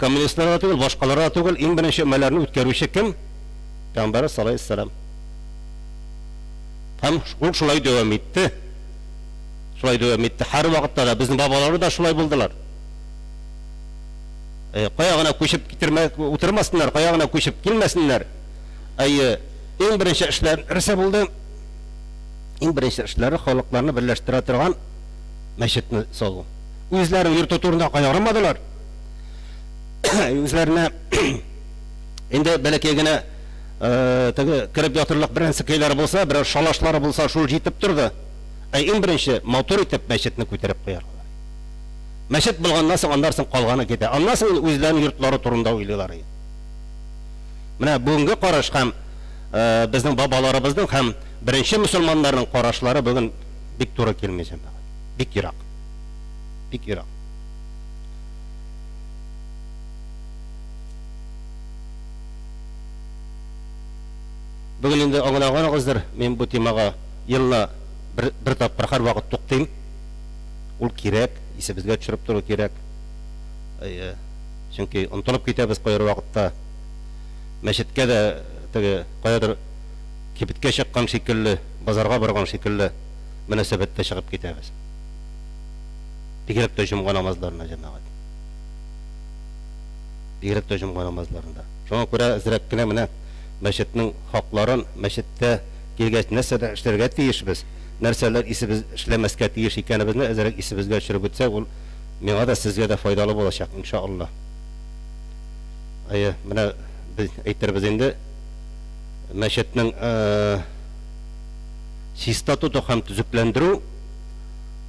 Komünistler tugul, başkaları tugul, en birinci ömelerini ötkärüşi kim? Peygamber sallallahu aleyhi ve sellem. Hem şulay devam etti. Şulay devam etti. Her vakitte da bizim babaları da şulay buldular. Qayağına köşüp oturmasınlar, qayağına köşüp gelmesinler. En birinci işler irse buldu. En birinci işleri halklarını birleştire turgan meşitni salgu. Özlerini yurt oturunda qayaramadılar. Özlerine endi belekegine kirip yatırlık birinci keyleri bulsa, birer şalaşları bulsa, şul jitip durdu. En birinci motor etip meşitni köterip koyarlar. Meşit bulgandan soň andarsın kalgany gede. Andan soň özlerinin yurtlary turunda oýlaýlar. Mine bugünkü qaraş hem bizning babalarımızın hem birinci Müslümanların qaraşları bugün bik to'g'ri kelmaydi. Bik yiroq. Bik yiroq. Bugün endi anglaganyňyzdyr, men bu temaga yılda bir tapyr har wagt toktaýym. Ol kerek, isibizge düşürüp duruu kerek. Çünki unutup ketebiz goýar wagtda. Meşitke de tege goýadyr kibitke çykkan şekilli, bazarga bargan şekilli münasebetde çykyp ketebiz. Bigirip de jumga namazlaryna jemaat. Bigirip de jumga namazlarynda. Şoňa görä zirekkine mine meşitning haklaryn meşitde gelgeç näsede işlerge tiýişbiz. Nerseler isimiz işlemeske tiýiş ekenibizni ezerek isibizge düşürüp ötsek, ol meňa da sizge de faydaly bolacak inşallah. Mine biz aýtyrbyz endi meşitning statuty hem tüzüklendirүү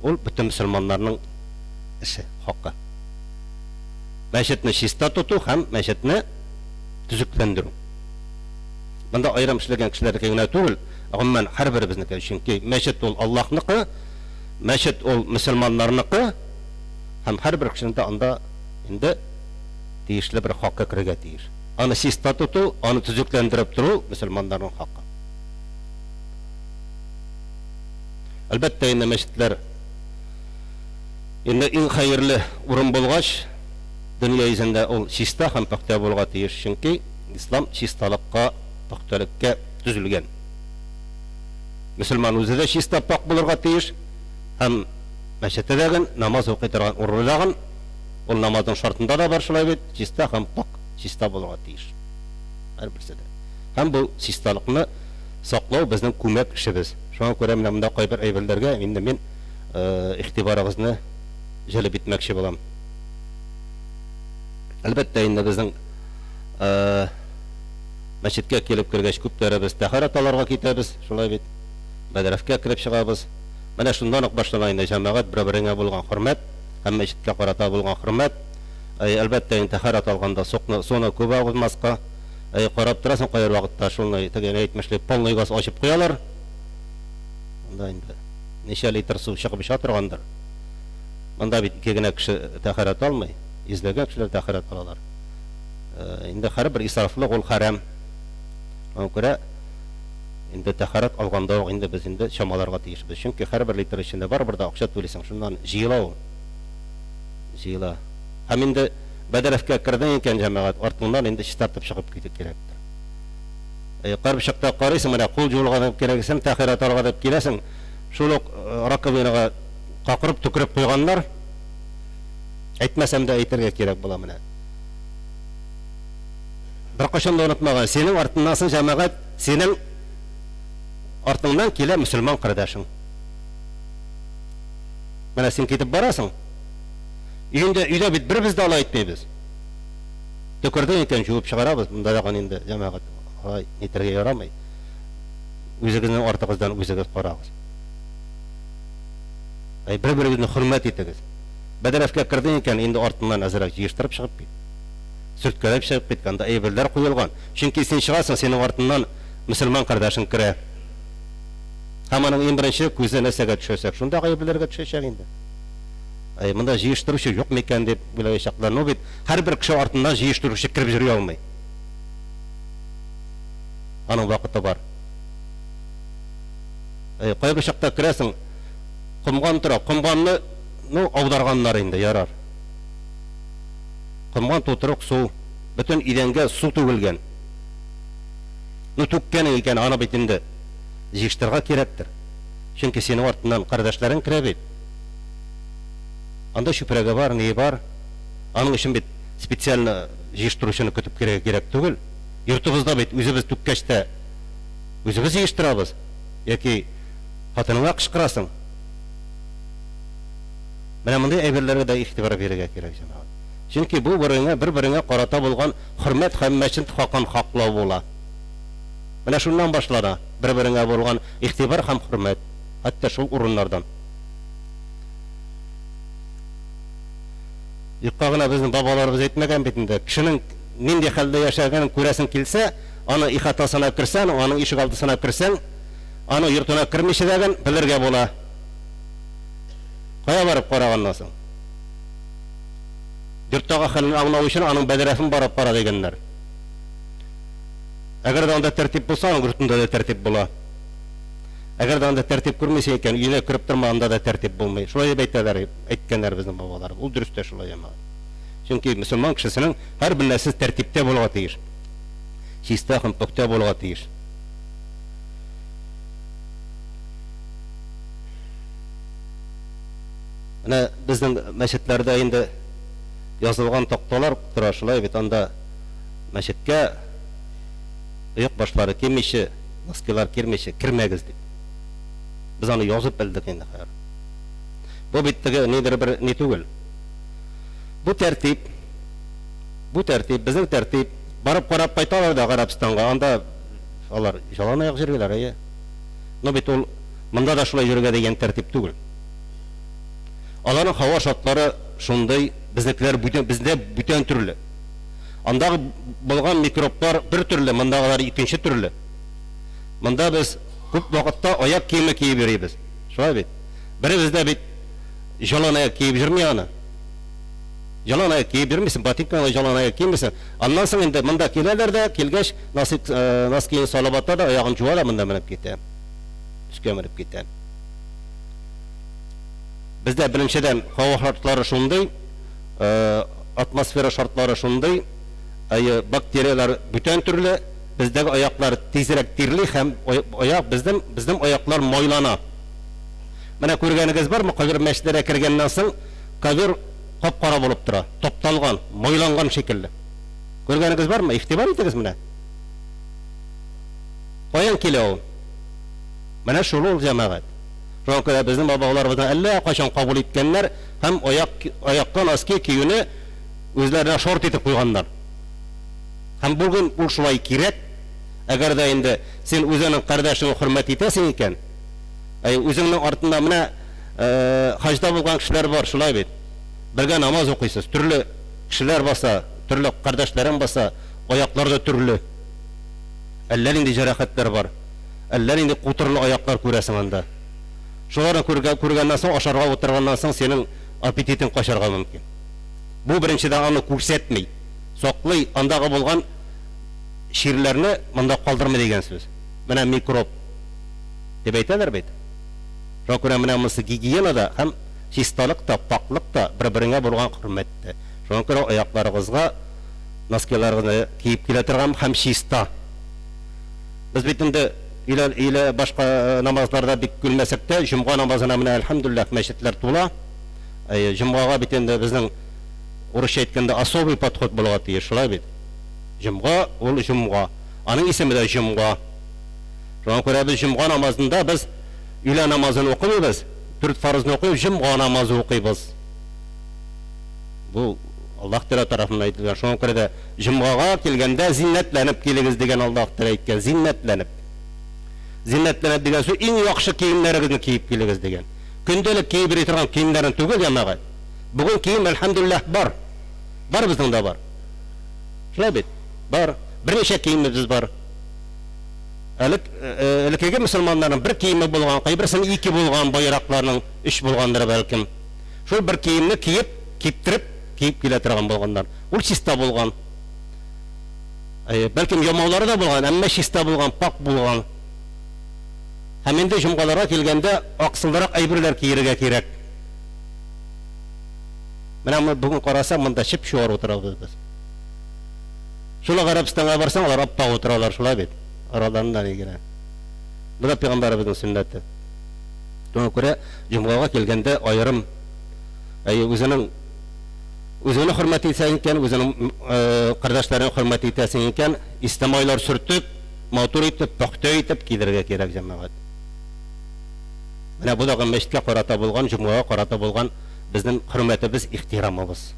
ol bütün musulmanlaryň işi, hakkı. Meşitni statuty hem meşitni tüzüklendirүү. Bunda aýram işlegen kişiler kegine tugul, men her biribizniki. Çünki meşit ol Allah'nıqı, meşit ol musulmanlarnıqı, hem her bir kişinin de anda indi diýişli bir hakka kirge diýir. Any statuty, any tüzüklendirip duruu musulmanlaryň hakkı. Elbette indi meşitler indi en hayırlı urun bolgaç dünya ýüzünde ol şista hem pakta bolga tiýiş. Çünki İslam şistalıkka, paktalıkka tüzülgen. Müslüman özü de şista pak bulurga tiýiş. Hem meşette degin namaz okydyran urulagyn ol namazyň şartynda da bar şolay bit, şista hem pak şista bolurga tiýiş. Her birisi de. Hem bu şistalykyny saklaw bizning kömek işimiz. Şoňa görä men bunda gaýber aýbellerge endi men ihtibaryňyzy jelip etmekçi bolam. Elbette endi bizning meşitke kelip kirgeç köplerimiz taharatalarga ketebis, şolay bit. Medrafka kirip çygabız. Mana şundan ok başlanaýynda jamaat bir-biriňe bolgan hurmat, hem meşitke garata bolgan hurmat. Elbette endi taharat alganda sona köp aguzmaska, qarap turasyň goýar wagtda şolay tegene aýtmyşly polnoy gaz açyp goýalar. Onda endi neçe litr suw çykyp şatyrgandyr. Manda bit kegine kişi taharat almay, izlegen kişiler taharat alalar. Endi har bir israflyk ol haram. Ona göre indi taharat alganda indi biz indi şamalarga tiýişbiz. Çünki her bir litr içinde bar bir da akça töleseň şundan jyýlaw. җыела. Һәм инде Бәдәревкә кергән икән җәмәгать, артыннан инде эш тартып чыгып китеп кирәктер. Карбы чакта карыйсың, менә кул җуылга дип кирәксен, тәхират алга дип киләсең, шул ук раковинага какырып төкереп куйганнар. Әйтмәсәм дә әйтергә кирәк була менә. Бер кашан да онытмаган, синең артыңнан җәмәгать, синең артыңнан килә мөселман кардәшең. Менә син китеп барасың. Өйдә бит бербез дә алай итмәйбез. Төкердән икән җуып чыгарабыз, монда да инде җәмәгать. Ай, нитәргә ярамый. Үзегезнең артыгыздан үзегез карагыз. Бер-берегезне хөрмәт итегез. Бәдәревкә кирдән икән, инде артыннан әзрәк җыештырып чыгып кит. Сөрткәләп чыгып киткәндә әйберләр куелган. Чөнки син чыгасың, синең артыннан мөселман кардәшең керә. Һәм аның иң беренче күзе нәрсәгә төшәсәк, шунда әйберләргә төшәчәк инде. Монда җыештыручы юк микән дип уйлаячаклар. Ну бит һәрбер кеше артыннан җыештыручы киреп йөри алмый. Аның вакыты бар. Кайбер чакта керәсең, кумган тора, кумганны, ну, аударганнар инде ярар. Кумган тутырык су, бөтен идәнгә су түгелгән. Ну, түккән икән, аны бит инде җыештырга кирәктер. Чөнки синең артыннан кардәшләрең керә бит. Анда шүпрәгә бар, ни бар. Аның өчен бит специально җыештыручыны көтеп кирәк түгел. Йортыбызда бит үзебез түккәчтә үзебез җыештырабыз. Яки хатыныңа кычкырасың. Менә мондай әйберләргә дә игътибар бирергә кирәк җәмәгать. Чөнки бу бер-береңә карата булган хөрмәт һәм мәчет хакын хаклау була. Менә шуннан башлана бер-береңә булган игътибар һәм хөрмәт, хәтта шул урыннардан. Юкка гына безнең бабаларыбыз әйтмәгән бит инде, кешенең нинди хәлдә яшәгәнен күрәсең килсә, аны ихатасына керсәң, аның ишек алдысына керсәң, аны йортына кермичә дәгән белергә була. Кая барып караганнан соң? Йорттагы хәлне аңлау өчен аның бәдәрәфен барып кара дигәннәр. Әгәр дә анда тәртип булса, аның йортында да тәртип була. Әгәр дә анда тәртип күрмәсә икән, өенә кереп тормаганда да тәртип булмый. Шулай дип әйтәләр, әйткәннәр безнең бабалар. Ул дөрес тә шулай яма. Чөнки мөселман кешесенең һәр бер нәрсә тәртиптә булырга тиеш. Чиста һәм пакта булырга тиеш. Менә безнең мәчетләрдә инде язылган такталар тора, шулай бит анда мәчеткә оек башлары кимичә, носкилар кирмичә кирмәгез дип. Без аны язып белдек инде хәер. Бу бит нидер бер ни түгел. Бу тәртип, безнең тәртип, барып карап кайталар да Гарабстанга, анда алар җалан аяк йөргәләр, әйе. Но бит ул монда да шулай йөргә дигән тәртип түгел. Аларның һава шартлары шундый, безнекеләр бездә бүтән төрле. Андагы булган микроблар бер төрле, мондагылар икенче төрле. Монда без күп вакытта аяк киеме киеп йөрибез. Шулай бит. Беребездә бит җалан аяк киеп йөрми аны. Җалан аяк киеп йөрмисең, ботинканы җалан аяк киемисең. Аннан соң инде монда киләләр дә, килгәч носкины салабатта да аягын җуала, монда менеп китә. Үскә менеп китә. Бездә беренчедән һава шартлары шундый, атмосфера шартлары шундый, бактериялар бүтән төрле, бездәге аяклар тизрәк тирли һәм аяк безнең аяклар майлана. Менә күргәнегез бармы, кайбер мәчетләргә кергәннән соң кабер кап-кара булып тора, топталган, майланган шикелле. Күргәнегез бармы? Игътибар итегез менә. Каян килә ул? Менә шул ул җәмәгать. Шуңа күрә безнең бабаларыбыздан әллә кайчан кабул иткәннәр һәм аякка носки киюне үзләренә шорт итеп куйганнар. Һәм бүген ул шулай кирәк. Әгәр дә инде син үзеңнең кардәшеңне хөрмәт итәсең икән, үзеңнең артында менә хаҗда булган кешеләр бар, шулай бит. Бергә намаз укыйсыз, төрле кешеләр баса, төрле кардәшләрем баса, аяклар да төрле. Әллә инде җәрәхәтләр бар. Әллә инде кутырлы аяклар күрәсең анда. Шуларны күргәннән соң, ашарга утырганнан соң синең аппетитың качарга мөмкин. Бу беренчедән аны күрсәтми, саклый, андагы булган ширләрне монда калдырмый дигән сүз. Менә микроб дип әйтәләр бит. Шуңа күрә менә монысы гигиенада һәм чисталык та, паклык та, бер-береңә булган хөрмәттә. Шуңа күрә аякларыгызга носкиларыгызны киеп килә торган һәм чиста. Без бит инде илә башка намазларда бик күлмәсәк тә, җомга намазына менә әлхәмдүлилләх мәчетләр тула. Җомгага бит инде безнең урысча әйткәндә особый подход булырга тиеш, шулай бит. Җомга ул җомга. Аның исеме дә җомга. Шуңа күрә без җомга намазында без илә намазын укыйбыз, дүрт фарызны укыйбыз, җомга намазы укыйбыз. Бу Аллаһ Тәала тарафыннан әйтелгән. Шуңа күрә дә җомгага килгәндә зиннәтләнеп килегез дигән Аллаһ Тәала әйткән. Зиннәтләнеп. Зиннәтләнеп дигән сүз иң яхшы киемнәрегезне киеп килегез дигән. Көндәлек киеп йөри торган киемнәрен түгел җәмәгать. Бүген кием әлхәмдүлилләх бар. Бар безнең дә бар. Шулай бит. Бар. Берничә киемебез бар. Элекеге мөселманнарның бер киеме булган, кайберсенең ике булган, байракларның өч булгандыр бәлкем. Шул бер киемне киптиреп, киеп килә торган булганнар. Ул чиста булган. Бәлкем ямаулары да булган, әмма чиста булган, пак булган. Һәм инде җомгаларга килгәндә аксылдарак әйберләр киерергә кирәк. Менә бүген карасам, монда чып-чуар утырабыз без. Шула Гарәбстанга барсаң, алар аппак утыралар, шулай бит. Араларында генә. Бу да пәйгамбәребезнең сөннәте. Шуңа күрә җомгага килгәндә аерым үзенең хөрмәт итсәң икән, үзенең кардәшләрен хөрмәт итәсең икән, истемайлар сөртеп, матур итеп, пөхтә итеп кидергә кирәк җәмәгать. Менә бу да мәчеткә карата булган, җомгага карата булган безнең хөрмәтебез, ихтирамыбыз.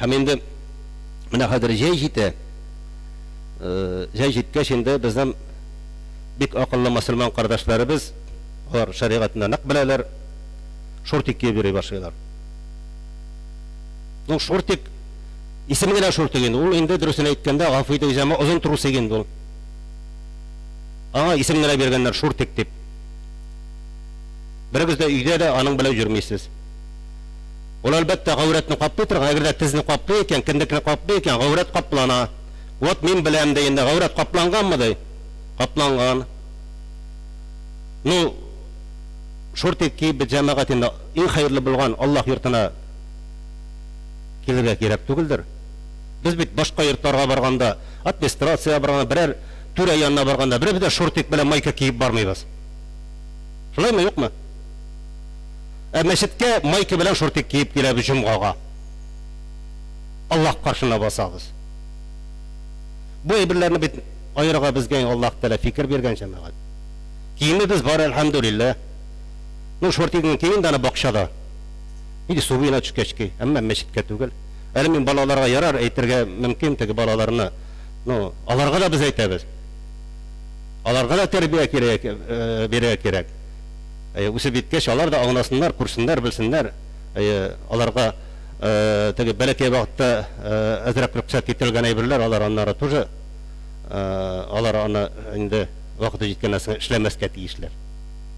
Һәм инде менә хәзер җәй җитә. Җәй җиткәч инде безнең бик акыллы мөселман кардәшләребез, алар шәригатьне нәкъ беләләр, шортик киеп йөри башлыйлар. Ул шортик исеме генә шортик инде. Ул инде дөресен әйткәндә гафу итегез җәма озын трусик инде ул. Аңа исем генә биргәннәр шортик дип. Берегез дә өйдә дә аның белән йөрмисез. Ул әлбәттә гаврәтне каплый торган, әгәр дә тезне каплый икән, киндекне каплый икән, гаврәт каплана. Вот мин беләм дә инде гаврәт капланганмы ди? Капланган. Ну, шортик киеп җәмәгать инде иң хәерле булган Аллаһ йортына килергә кирәк түгелдер. Без бит башка йортларга барганда, администрация барганда, берәр түрә янына барганда, берәр дә шортик белән майка киеп бармыйбыз. Шулаймы, юкмы? Мәчеткә майка белән шортик киеп киләбез җомгага. Аллаһ каршына басабыз. Бу әйберләрне бит аерыга безгә Аллаһ Тәала фикер биргән җәмәгать. Киемебез бар, әлхәмдүлилләh. Ну, шортигын киен дә бакчада. Иде субина төшкәчки, әмма мәчеткә түгел. Әле мин балаларга ярар әйтергә мөмкин, теге балаларны. Ну, аларга да без әйтәбез. Аларга да тәрбия кирәк, бирә кирәк. Үсеп биткәч, алар да аңласыннар, күрсеннәр, белсеннәр. Аларга теге бәләкәй вакытта әзрәк рөхсәт ителгән әйберләр, алар аннары тоже алар аны инде вакыты җиткәннән соң эшләмәскә тиешләр.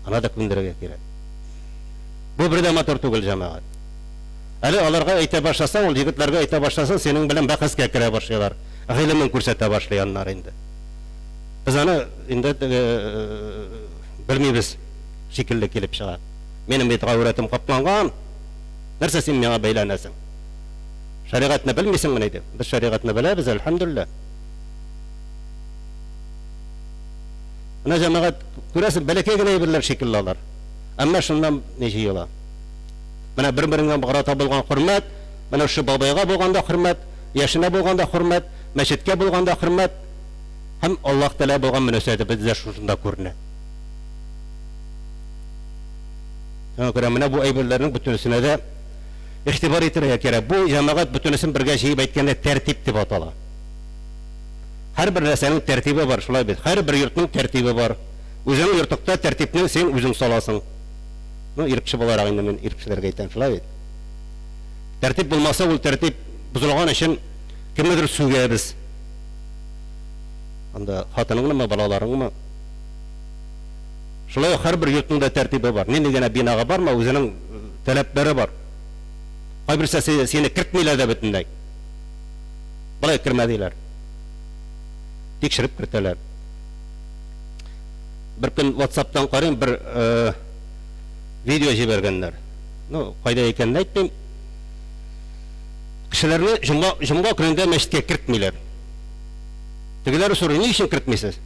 Ана да күндерергә кирәк. Бу бер дә матур түгел җәмәгать. Әле аларга әйтә башласаң, ул егетләргә әйтә башласаң, синең белән бәхәскә керә башлыйлар. Гыйлемен күрсәтә башлыйлар инде. Без аны инде белмибез шикелле килеп чыга. Минем бит гаврәтем капланган. Нәрсә син миңа бәйләнәсең? Шәригатьне белмисеңме диде. Без шәригатьне беләбез, әлхәмдүлилләh. Ана җәмәгать күрәсең, бәләкәй генә әйберләр шикелле алар. Әмма шуннан ни җыела? Менә бер-береңә карата булган хөрмәт, менә шу бабайга булганда хөрмәт, яшенә булганда хөрмәт, мәчеткә булганда хөрмәт, һәм Аллаһ Тәала булган мөнәсәбәт бездә шунда күренә. Шуңа менә бу әйберләрнең бөтенесенә дә игътибар итәргә кирәк. Бу җәмәгать бөтенесен бергә җыеп әйткәндә тәртип дип атала. Һәр бер нәрсәнең тәртибе бар, шулай бит. Һәр бер йортның тәртибе бар. Үзең йортыкта тәртипне син үзең саласың. Ну, иркче буларак инде мин иркчеләргә әйтәм, шулай бит. Тәртип булмаса, ул тәртип бузылган өчен кемнедер сүгәбез. Анда хатыныңмы, балаларыңмы? Шулай һәр бер йортның да тәртибе бар. Нинди генә бинага барма, үзенең таләпләре бар. Кайберсе сине кертмиләр дә бөтенләй. Болай кермәдиләр. тикшереп кертәләр. Бер көн WhatsApp'тан карыйм, бер видео җибәргәннәр. Ну, кайда икәнен әйтмим. Кешеләрне җомга көнендә мәчеткә кертмиләр. Тегеләр сорый, ни өчен кертмисез?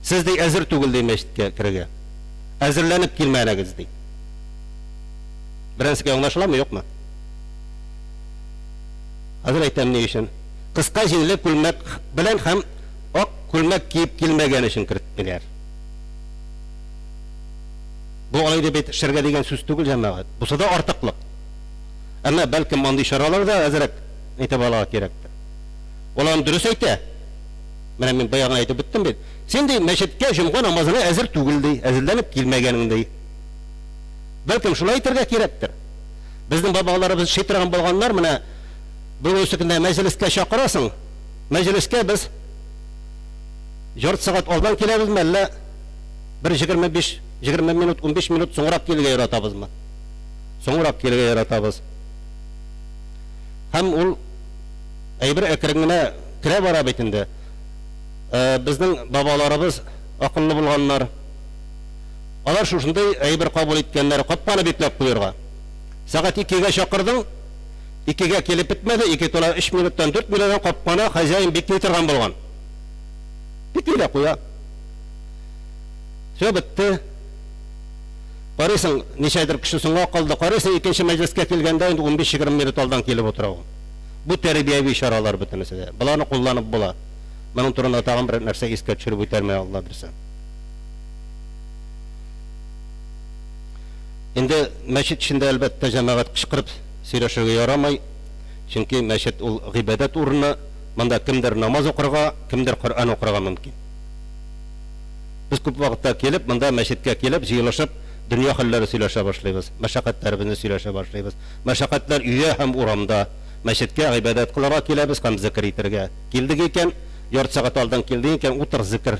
Сез дә әзер түгел ди мәчеткә керергә. Әзерләнеп килмәгез ди. Беренчегә аңлашыламы, юкмы? Хәзер әйтәм ни өчен. Кыска җиңле күлмәк белән һәм ак күлмәк киеп килмәгән өчен кертмиләр. Бу алай дип әйтергә дигән сүз түгел җәмәгать. Бусы да артыклык. Әмма бәлкем андый чаралар да әзрәк әйтеп алырга кирәктер. Улар дөрес әйтә. Менә мин баягы әйтеп беттем бит. Син ди мәчеткә җомга намазына әзер түгел ди, әзерләнеп килмәгәнең ди. Бәлкем шулай әйтергә кирәктер. Безнең бабаларыбыз шейтырган булганнар, менә бүгенге көндә мәҗлескә чакырасың. Мәҗлескә без ярты сагать алдан киләбезме, әллә бер 20 минут, 15 минут соңрак килергә яратабызмы? Соңрак килергә яратабыз. Һәм ул әйбер әкренгенә керә бара бит инде. Безнең бабаларыбыз акыллы булганнар. Алар шушындай әйбер кабул иткәннәр, капканы бикләп куярга. Сәгать 2-гә чакырдың, 2-гә килеп бетмәде, 2:03 минуттан 4 минуттан капканы хәзяин бикли торган булган. Бикли куя. Все бетте. Карыйсың, ничәдер кеше соңга калды. Карыйсың, икенче мәҗлескә килгәндә инде 15-20 минут алдан килеп утыра. Бу тәрбияви чаралар бөтенесе дә. Буларны кулланып була. Моның турында тагын бер нәрсә искә төшереп үтәрмәй Алла бирсә. Инде мәчет эчендә әлбәттә җәмәгать кычкырып сөйләшергә ярамый. Чөнки мәчет ул гыйбадат урыны. Монда кемдер намаз укырга, кемдер Коръан укырга мөмкин. Без күп вакытта килеп, монда мәчеткә килеп, җыелышып, дөнья хәлләре сөйләшә башлыйбыз. Мәшәкатьләребезне сөйләшә башлыйбыз. Мәшәкатьләр өйдә һәм урамда. Мәчеткә гыйбадат кылырга киләбез һәм зикр итәргә. Килдек икән, ярты сәгать алдан килдек икән, утыр зикр.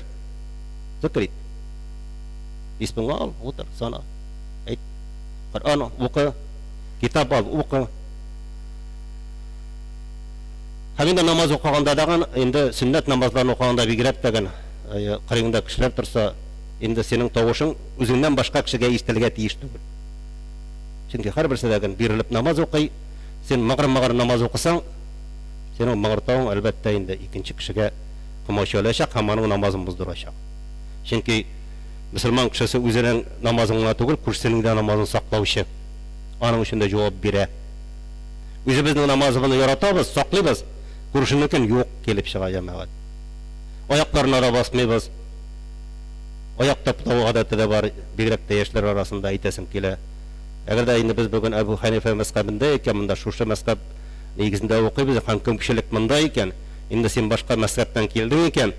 Зикр ит. Исмеңне ал, утыр, сана. Әйт. Коръан укы, китап ал, укы. Һәм инде намаз укыганда дагы, инде сөннәт намазларын укыганда бигрәк тәгән, кырыгында кешеләр торса, инде синең тавышың үзеңнән башка кешегә ишетелергә тиеш түгел. Чөнки һәрберсе дәгән бирелеп намаз укый, син магыр намаз укысаң, синең магыртауың әлбәттә инде икенче кешегә комачалачак һәм аның намазын буздырачак. Чөнки мөселман кешесе үзенең намазын гына түгел, күрсенең дә намазын саклаучы. Аның өчен дә җавап бирә. Үзебезнең намазыбызны яратабыз, саклыйбыз. Күршенекен юк килеп чыга җәмәгать. Аякларына да басмыйбыз. Аяк таптау гадәте дә бар, бигрәк тә яшьләр арасында әйтәсем килә. Әгәр дә инде без бүген Әбу Ханифа мәзһәбендә икән, монда шушы мәзһәб нигезендә укыйбыз, һәм кем кешелек монда икән, инде син башка мәзһәбтән килдең икән,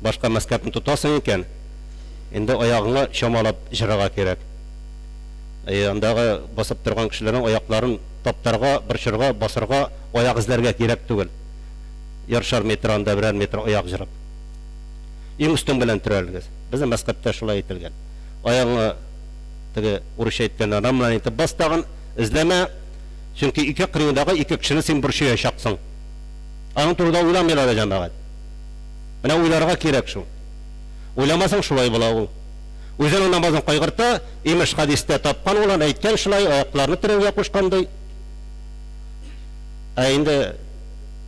башка мәзһәбне тотасың икән, инде аягыңа чамалап җырга кирәк. Андагы басып торган кешеләрнең аякларын таптарга, борчырга, басырга, аяк эзләргә кирәк түгел. Яршар метранда берәр метр аяк җырып. Иң өстен белән төрәлегез. Безнең мәзһәбтә шулай әйтелгән. Аягыңа теге урысча әйткәндә намлан итеп бас тагын, эзләмә, чөнки ике кырыйдагы ике кешене син борчыячаксың. Аның турында уйламыйлар җәмәгать. Менә уйларга кирәк шул. Уйламасаң шулай була ул. Үзенең намазын кайгырта, имеш хадистә тапкан улан әйткән шулай, аякларны терәүгә кушкандай. Инде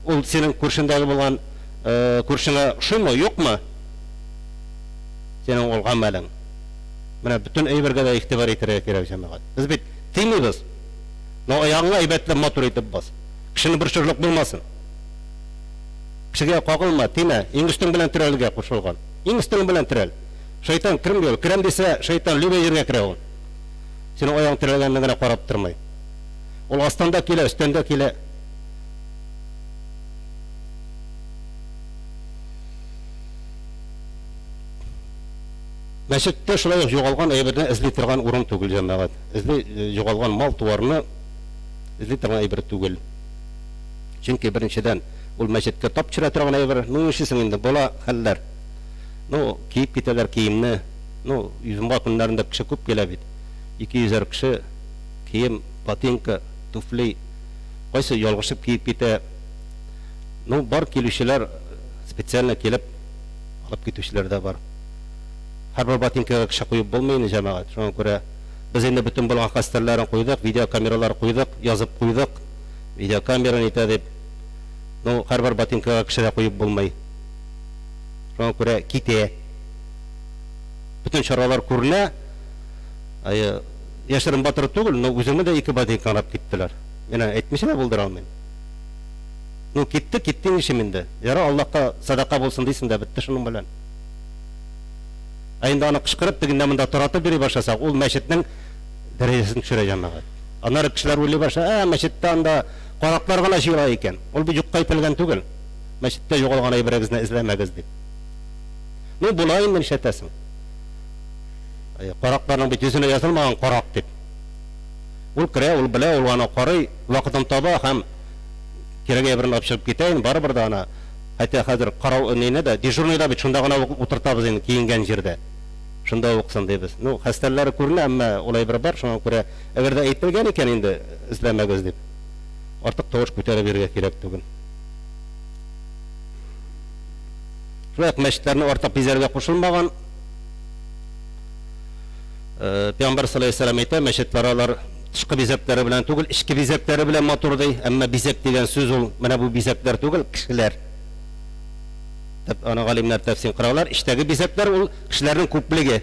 ул синең күршендәге булган күршеңә шумо, юкмы? Синең ул гамәлең. Менә бүтән әйбергә дә игътибар итәргә кирәк җәмәгать. Без бит тимибез. Но аягыңа әйбәтләп матур итеп бас. Кешене борчырлык булмасын. Кешегә кагылма, тимә, иң өстен белән терәлгә кушылган. Иң өстен белән терәл. Шайтан кирмәгән, кирәм дисә, шайтан любой җиргә керә ул. Синең аягың терәлгәнне генә карап тормый. Ул астанда килә, өстендә килә. Мәчеттә шулай югалган әйберне эзли торган урын түгел җәмәгать. Эзли югалган мал туарны эзли торган әйбер түгел. Чөнки беренчедән ул мәчеткә тапчыра торган әйбер, нишесен инде була хәлләр. Киеп китәләр киемне. Юзма көннәрендә кеше күп килә бит. 200 кеше кием, ботинка, туфли, кайсы ялгышып киеп китә. Бар килүчеләр специально килеп кылып китүчеләр дә бар. Һәрбер ботинкага кеше куеп булмый, җәмәгать. Шуңа күрә без инде бөтен булган хәстәрләрен куйдык, видеокамералар куйдык, язып куйдык. Видеокамера итә дип, ну һәрбер ботинкага кеше дә куеп булмый. Шуңа күрә китә. Bütün çaralar күренә. Яшерен батыр түгел, но үземне дә 2 ботинка алып киттеләр. Менә әйтмичә булдыра алмыйм. Ну китте нишем инде. Яра Аллаһка садака булсын дисен дә битте шуның белән. Инде аны кычкырып тегендә монда торатып бери башласак, ул мәчетнең дәрәҗәсен төшерә җәмәгать. Аннары кешеләр уйлый башлый, мәчеттә анда караклар гына җыела икән. Ул бит юкка әйтелгән түгел. Мәчеттә югалган әйберегезне эзләмәгез дип. Ну булай инде шәтәсең. Каракларның бит yüzенә язылмаган карак дип. Ул керә, ул белә, ул аны карый, вакытын таба һәм кирәк әйберне алып китәен, барыбер да аны хәтта хәзер карау нене дә дежурныйда бит шунда гына утыртабыз инде киенгән җирдә. Шунда уксын дибез. Ну хәстәләре күренә, әмма ул әйбер бар, шуңа күрә әгәр дә әйтелгән икән инде эзләмәгез дип. Артык тавыш күтәреп бирергә кирәк түгел. Шулай мәчетләрне артык бизәргә кушылмаган. Пәйгамбәр саллаллаһу алейһи ва сәллям әйтә, мәчетләр алар тышкы бизәкләре белән түгел, ички бизәкләре белән матур ди. Әмма бизәк дигән сүз ул менә бу бизәкләр түгел, кешеләр. Аны галимнәр тәфсир кыралар, иштәге бизәкләр ул кешеләрнең күплеге.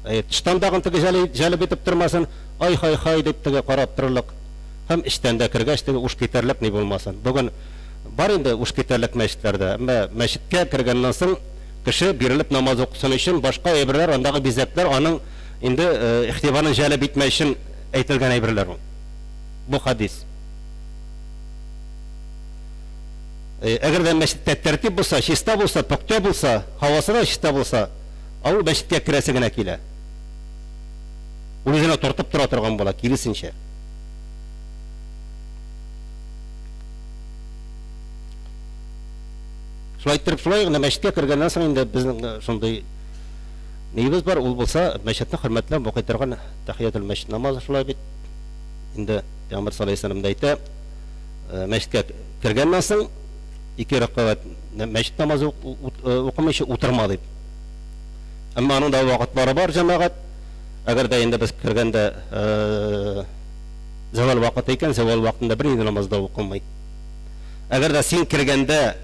Тыштан дагын теге җәлеп итеп тормасын, ай дип теге карап торырлык. Һәм иштән дә кергәч теге уш китәрлек ни булмасын. Бүген бар инде уш китәрлек мәчетләрдә, әмма мәчеткә кергәннән соң кеше бирелеп намаз укысын өчен башка әйберләр, андагы бизәкләр аның инде ихтибарын җәлеп итмәй өчен әйтелгән әйберләр ул. Бу хадис. Әгәр дә мәчеттә тәртип булса, чиста булса, пакта булса, һавасы да чиста булса, ул мәчеткә керәсе генә килә. Ул үзенә тартып тора торган була, киресенчә. Шулай итеп, шулай гына мәчеткә кергәннән соң инде безнең шундый нибез бар, ул булса мәчетне хөрмәтләп укый торган тахиятул мәчет намазы шулай бит. Инде Пәйгамбер саллаллаһу алейһи ва сәллям әйтә, мәчеткә кергәннән соң 2 рәкъат мәчет намазы укымыйча утырма дип. Әмма аның да вакытлары бар җәмәгать. Әгәр дә инде без кергәндә завал вакыты икән, завал вакытында бер инде намазда укылмый. Әгәр дә син кергәндә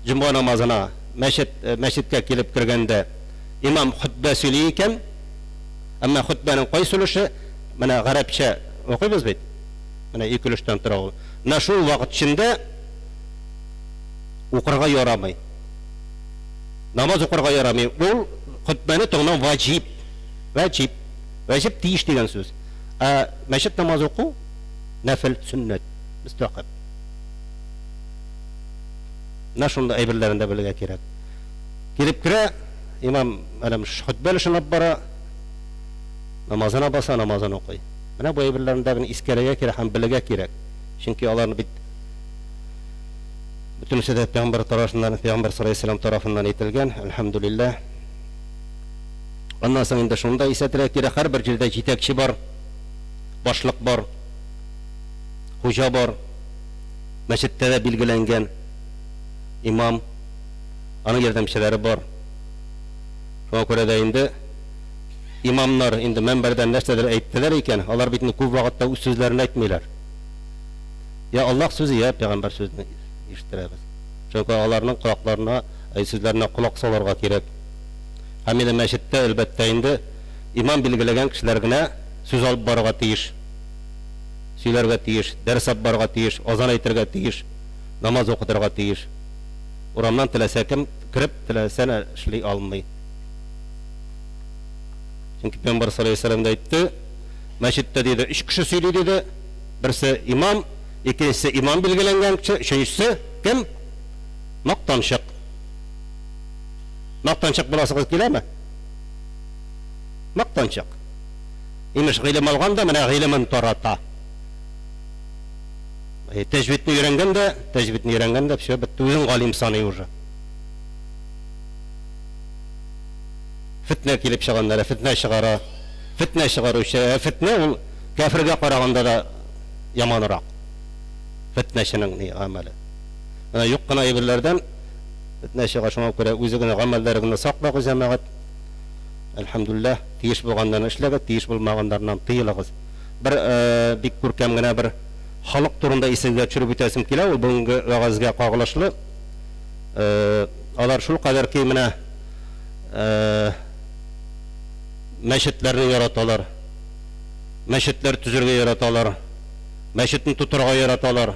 Җомга намазына мәчеткә килеп кергәндә имам хутба сөйли икән, әмма хутбаның кайсы өлеше менә гарәпчә укыйбыз бит. Менә 2 өлештән тора ул. Менә шул вакыт эчендә укырга ярамый. Намаз укырга ярамый. Ул хутбаны тыңлау ваҗиб. Ваҗиб тиеш дигән сүз. Мәчет намаз уку нафил суннат, мустахаб. Нашунда әйберләрендә белергә кирәк. Килеп керә, имам әлем хутба эшен бара, намазына баса, намазын укый. Менә бу әйберләрендә искәрәгә кирәк һәм белергә кирәк. Чөнки аларны бит бөтенесе дә Пәйгамбер тарафыннан, Пәйгамбер саллаллаһу алейһи ва сәллям тарафыннан әйтелгән, әлхәмдүлиллаһ. Аннан соң инде шунда исәтергә кирәк, һәрбер җирдә җитәкче бар, башлык бар, хуҗа бар, мәчеттә дә билгеләнгән имам, аның ярдәмчеләре бар. Шуңа күрә дә инде имамнар инде мәнбәрдән нәрсәдер әйттеләр икән, алар бит күп вакытта үз сүзләрен әйтмиләр. Я Аллаһ сүзе, я Пәйгамбер сүзен ишеттерәбез. Чөнки аларның кулакларына, сүзләренә кулак салырга кирәк. Һәм инде мәчеттә әлбәттә инде имам билгеләгән кешеләр генә сүз алып барырга тиеш. Сөйләргә тиеш, дәрес алып барырга тиеш, азан әйтергә тиеш, намаз укытырга тиеш. Урамнан теләсә кем кирип, теләсә эшли алмый. Чөнки Пәйгамбер саллаллаһу алейһи ва сәллям әйтте, мәчеттә диде 3 кеше сөйли диде. Берсе имам, икенчесе имам билгеләнгән кеше, өченчесе кем? Мактанчык. Мактанчык буласыгыз киләме? Мактанчык. Имеш гыйлем алганда менә гыйлемен тарата. Тәҗвидне өйрәнгәндә, все бетте, үзен галим саный уже. Фитнә килеп чыганнар, фитнә чыгара. Фитнә чыгаручы, фитнә ул кафиргә караганда да яманрак. Фитнәченең ни гамәле. Менә юк кына әйберләрдән Бетнәшәгә шуңа күрә үзегенең гамәлләрегезне саклагыз җәмәгать. Әлхәмдүлилләх, тиеш булганнан эшләгез, тиеш булмаганнардан тыелыгыз. Бер бик күркәм генә бер халык турында исегә төшереп үтәсем килә, ул бүгенге вагызга кагылышлы. Алар шул кадәр ки менә мәчетләрне яраталар. Мәчетләр төзергә яраталар. Мәчетне тутырга яраталар.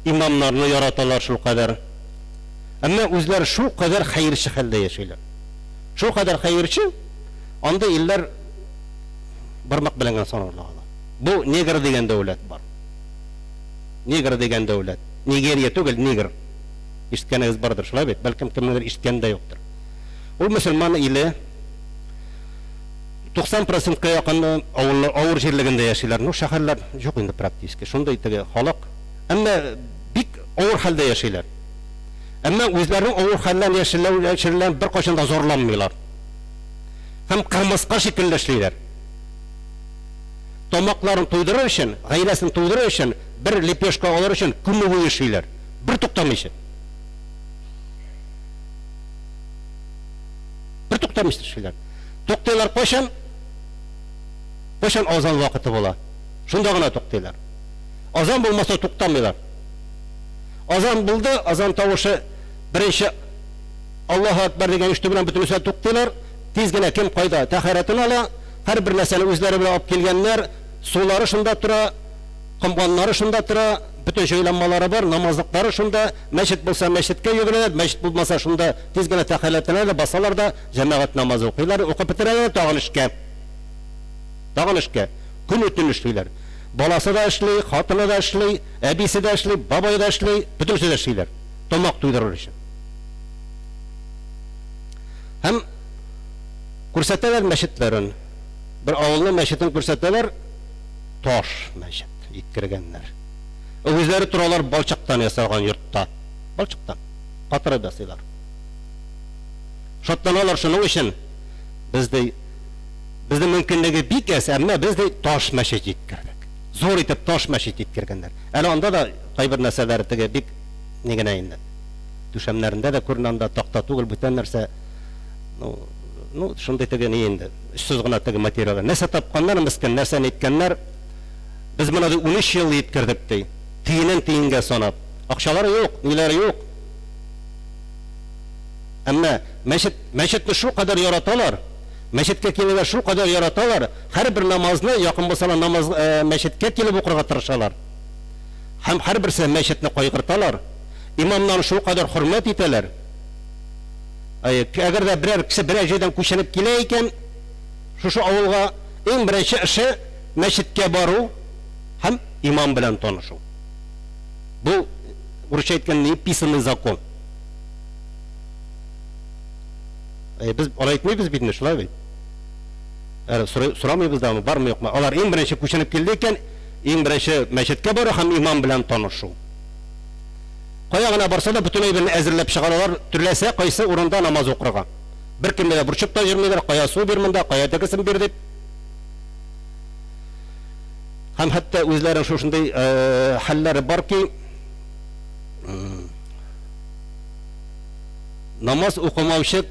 Имамнарны яраталар шул кадәр. Әмма үзләре шул кадәр хәерче хәлдә яшиләр. Шул кадәр хәерче, анда илләр бармак белән санарлар. Бу негр дигән дәүләт бар. Негр дигән дәүләт. Нигерия түгел, негр. Ишеткәнегез бардыр, шулай бит. Бәлкем кемнедер ишеткән дә юктыр. Ул мөселман иле 90%-ка якын авыр җирлегендә яшиләр. Ну шәһәрләр юк инде практически. Шундай теге халык. Әмма бик авыр хәлдә яшиләр. Әмма үзләренең авыр хәлләрен яшиләр бер кайчан да зарланмыйлар. Һәм кырмыска шикелле эшлиләр. Тамакларын туйдырыр өчен, гаиләсен туйдырыр өчен, бер лепешка алыр өчен күнне буе эшлиләр. Бер туктамыйча. Бер туктамыйча эшлиләр. Туктайлар кайчан? Кайчан азан вакыты була. Шунда гына туктайлар. Азан булмаса туктамыйлар. Азан булды, азан тавышы беренче Аллаһу акбар дигән ишетү белән бөтенесе туктайлар. Тиз генә кем кайда тәһарәтен ала, һәр бер нәрсәне үзләре белән алып килгәннәр, сулары шунда тора, кымганнары шунда тора, bütün җайланмалары бар, намазлыклары шунда, мәчет булса мәчеткә йөгерәләр, мәчет булмаса шунда тиз генә тәһарәтләнәләр, басалар да җәмәгать намазы укыйлар, укып бетерәләр, тагын эшкә. Тагын эшкә. Көн үтен эшлиләр. Баласы да эшли, хатыны да эшли, әбисе дә эшли, бабай да эшли, бөтенсе дә эшлиләр. Тамак туйдырыр өчен. Һәм күрсәтәләр мәчетләрен. Бер авылның мәчетен күрсәтәләр, таш мәчет иткергәннәр. Үзләре торалар балчыктан ясалган йортта. Балчыктан. Катырып ясыйлар. Шатланалар шуның өчен бездә мөмкинлеге бик әз, әмма бездә таш мәчет иткердек. Зор итеп таш мәчет иткергәннәр. Әле анда да кайбер нәрсәләр теге бик нигенә инде. Түшәмнәрендә дә күрнәндә такта түгел бүтән нәрсә. Ну шундай теге ни инде. Сүз гына теге материал. Нәрсә тапканнар, мискин нәрсәне иткәннәр. Без моны 13 ел иткердек ди. Тиенен тиенгә санап. Акчалары юк, ниләре юк. Әмма мәчетне шул кадәр яраталар. Мәчеткә килергә шул кадәр яраталар. Һәр бер намазны якын булса намаз мәчеткә килеп укырга тырышалар. Һәм һәр берсе мәчетне кайгырталар. Имамнан шул кадәр хөрмәт итәләр. Әгәр дә берәр кеше берәр җирдән күченеп килә икән, шушы авылга иң беренче эше мәчеткә бару һәм имам белән танышу. Бу урысча әйткәндә писанный закон. Без алайтмыйбыз бит, шулай бит. Сорамыйбыз да, бармы юкмы? Алар иң беренче күченеп килде икән, иң беренче мәчеткә бару һәм имам белән танышу. Кая гына барса да бүтән әйберне әзерләп чыгаралар, төрләсә кайсы урында намаз укырга. Бер кемгә дә бурчып та йөрмиләр, кая су бир монда, кая тегесен бир дип. Һәм хәтта үзләренең шушындай хәлләре бар ки, намаз укымаучы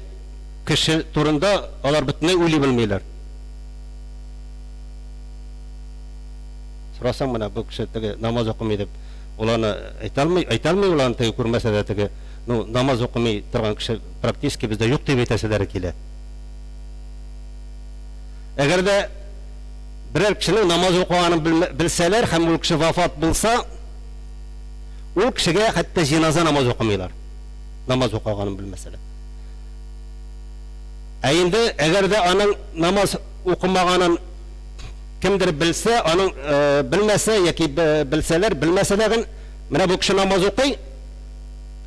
кеше турында алар бөтенләй уйлый белмиләр. Сорасаң менә бу кеше теге намаз укымый дип, уларны әйтәлмый уларны теге күрмәсә дә теге, ну намаз укымый торган кеше практически бездә юк дип әйтәселәр килә. Әгәр дә берәр кешенең намаз укыганын белсәләр һәм ул кеше вафат булса, ул кешегә хәтта җиназа намаз укымыйлар. Намаз укыганын белмәсәләр. Инде әгәр дә аның намаз укымаганын кемдер белсә, аның белмәсә яки белсәләр, белмәсәләр, менә бу кеше намаз укый,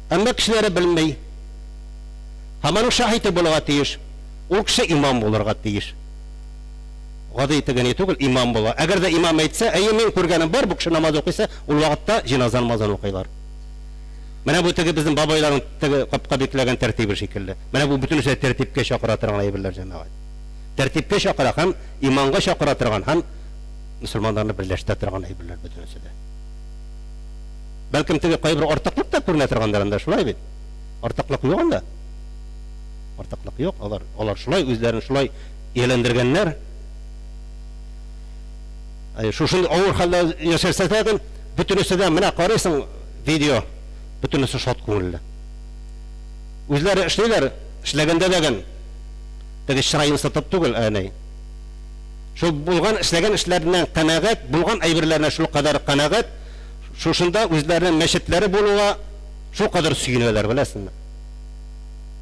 әмма кешеләре белмәй. Һәм аның шаһиты булырга тиеш. Ул кеше имам булырга тиеш. Гади тегене түгел, имам була. Әгәр дә имам әйтсә, мен күргәнем бар, бу кеше намаз укыйса, ул вакытта җиназа намазын укыйлар. Менә бу теге безнең бабайларның теге капка бикләгән тәртибе шикелле. Менә бу бөтенесе тәртипкә чакыра торган әйберләр җәмәгать. Тәртипкә чакыра һәм иманга чакыра торган һәм мөселманнарны берләштерә торган әйберләр бөтенесе дә. Бәлкем теге кайбер артыклык та күренә торгандар анда, шулай бит. Артыклык юк анда. Артыклык юк. Алар шулай үзләрен шулай иялендергәннәр. Шушын авыр хәлдә яшәрсәдән бөтенесе дә менә карыйсың видео, бөтенесе шат күңелле. Үзләре эшлиләр, эшләгәндә дәген. Теге чырайын сатып түгел, әнәй. Шул булган эшләгән эшләреннән канәгать, булган әйберләренә шул кадәр канәгать, шушында үзләренең мәчетләре булуга шул кадәр сөенәләр, беләсеңме?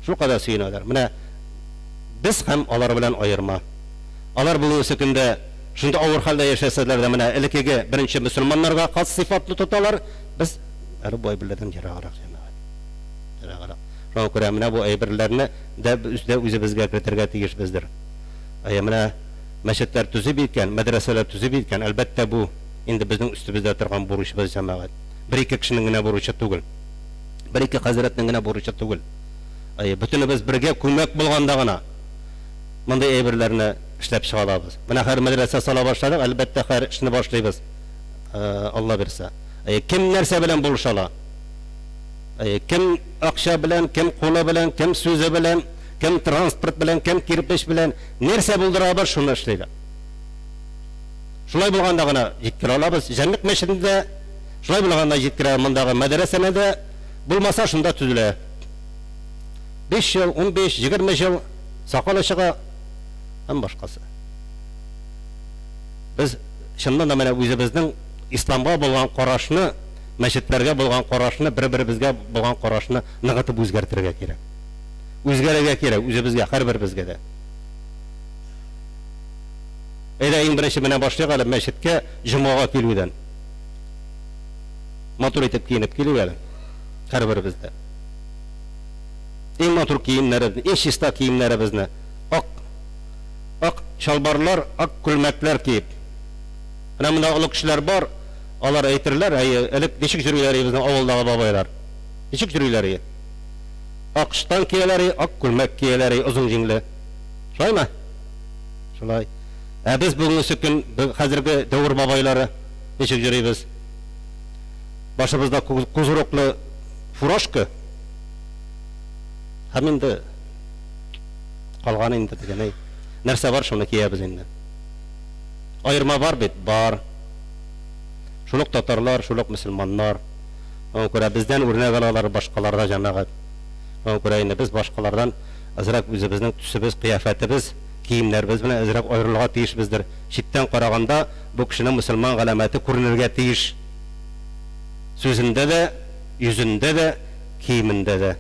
Шул кадәр сөенәләр. Менә без һәм алар белән аерма. Алар бүгенге көндә шунда авыр хәлдә яшәсәләр дә менә элекеге беренче мөселманнарга хас сыйфатлы тоталар. Без әле бу әйберләрдән ераграк җәмәгать. Ераграк. Шуңа күрә менә бу әйберләрне дә үзебезгә кертергә тиешбездер. Менә мәчетләр төзеп иткән, мәдрәсәләр төзеп иткән, әлбәттә бу инде безнең үстебездә торган бурычыбыз җәмәгать. Бер-ике кешенең генә бурычы түгел. Бер-ике хәзрәтнең генә бурычы түгел. Бөтенебез бергә күмәк булганда гына мондай әйберләрне эшләп чыга алабыз. Менә һәр мәдрәсә сала башладык, әлбәттә һәр эшне башлыйбыз. Алла бирсә. Кем нәрсә белән булыша ала? Кем акча белән, кем кулы белән, кем сүзе белән, кем транспорт белән, кем кирпеч белән нәрсә булдырабыз, шуны эшләйбез. Шулай булганда гына җиткерә алабыз. Җәннәт мәчетендә шулай булганда җиткерә, мондагы мәдрәсәдә булмаса шунда төзелә. 5 ел, 15, 20 ел сакал чыга һәм башкасы. Без чыннан да менә үзебезнең исламга булган карашны, мәчетләргә булган карашны, бер-беребезгә булган карашны ныгытып үзгәртергә кирәк. Үзгәрергә кирәк үзебезгә, һәрберебезгә дә. Иң беренче менә башлыйк әле мәчеткә җомага килүдән. Матур итеп киенеп килү әле. Һәрберебездә. Иң матур киемнәребезне, иң чиста киемнәребезне, ак чалбарлар, ак күлмәкләр киеп. Менә монда олы кешеләр бар, алар әйтерләр, элек ничек йөриләр безнең авылдагы бабайлар? Ничек йөриләр? Ак штан кияләр, ак күлмәк кияләр, озын җиңле. Шулаймы? Шулай. Без бүгенге көн хәзерге дәвр бабайлары ничек йөрибез? Башыбызда кузуроклы фуражка. Һәм инде калган инде дигән нәрсә бар, шуны киябез инде. Аерма бар бит, бар. Шулык татарлар, шулык мөселманнар. Күрә бездән үрнәк алалар башкаларда җәмәгать. Күрә инде без башкалардан азрак үзебезнең төсебез, кыяфәтебез, киемнәребез белән азрак аерылырга тиешбездер. Читтән караганда бу кешенең мөселман галәмәте күренергә тиеш. Сүзендә дә, йөзендә дә, киемендә дә.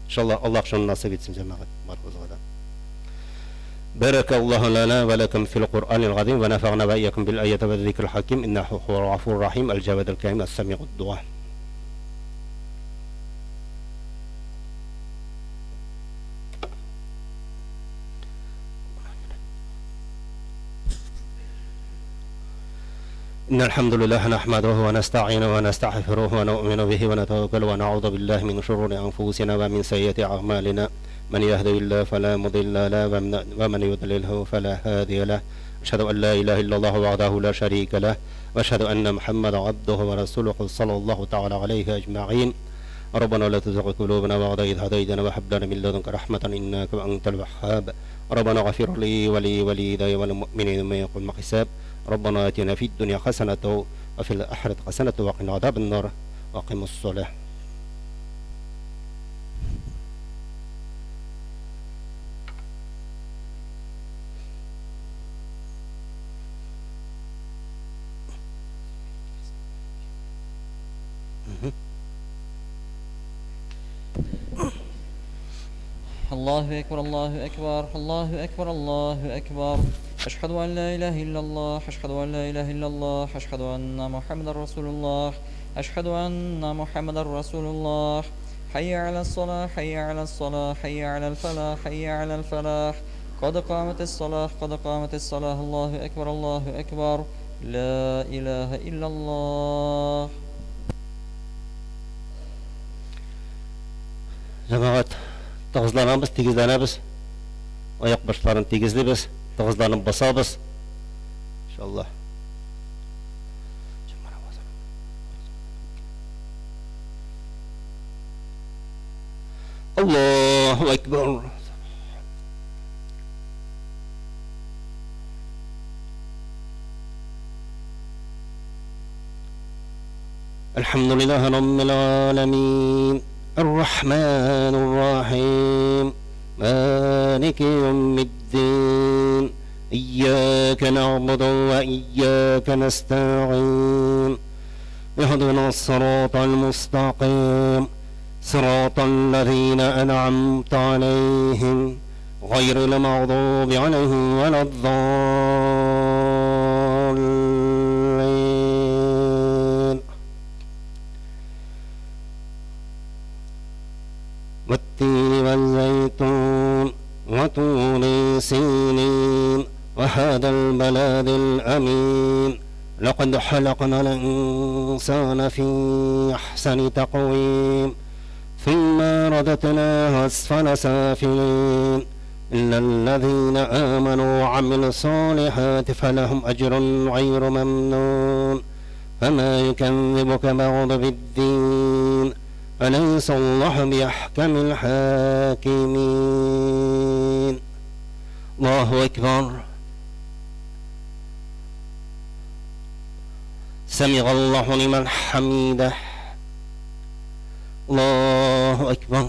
İnşallah Allah şunu nasip etsin cemaat. بارك الله لنا ولكم في القرآن العظيم ونفعنا وإياكم بالآيات والذكر الحكيم إنه هو الغفور الرحيم الجواد الكريم السميع الدعاء. إن الحمد لله نحمده ونستعينه ونستغفره ونؤمن به ونتوكل ونعوذ بالله من شرور أنفسنا ومن سيئات أعمالنا من يهده الله فلا مضل له ومن يضلله فلا هادي له أشهد أن لا إله إلا الله وحده لا شريك له وأشهد أن محمدا عبده ورسوله صلى الله تعالى عليه أجمعين ربنا لا تزغ قلوبنا بعد إذ هديتنا وهب لنا من لدنك رحمة إنك أنت الوهاب ربنا اغفر لي ولوالدي والمؤمنين يوم يقوم الحساب ربنا آتنا في الدنيا حسنة وفي الآخرة حسنة وقنا عذاب النار وأقم الصلاة. الله أكبر الله أكبر الله أكبر الله أكبر أشهد أن لا إله إلا الله أشهد أن لا إله إلا الله أشهد أن محمد رسول الله أشهد أن محمد رسول الله حي على الصلاة حي على الصلاة حي على الفلاح حي على الفلاح قد قامت الصلاة قد قامت الصلاة الله أكبر الله أكبر لا إله إلا الله. Cemaat tığızlanamız, tigizlenemiz. Ayak başlarını tigizleyimiz, tığızlanıp basabız. İnşallah. الله أكبر. الحمد لله رب العالمين الرحمن الرحيم مالك يوم الدين إياك نعبد وإياك نستعين اهدنا الصراط المستقيم صراط الذين أنعمت عليهم غير المغضوب عليهم ولا الضالين. والتين والزيتون وطول سينين وهذا البلد الأمين لقد خلقنا الإنسان في أحسن تقويم ثم رددناه أسفل سافلين إلا الذين آمنوا وعملوا الصالحات فلهم أجر غير ممنون. فما يكذبك بعد بالدين أليس الله بأحكم الحاكمين. الله أكبر. سمع الله لمن حميده. الله أكبر.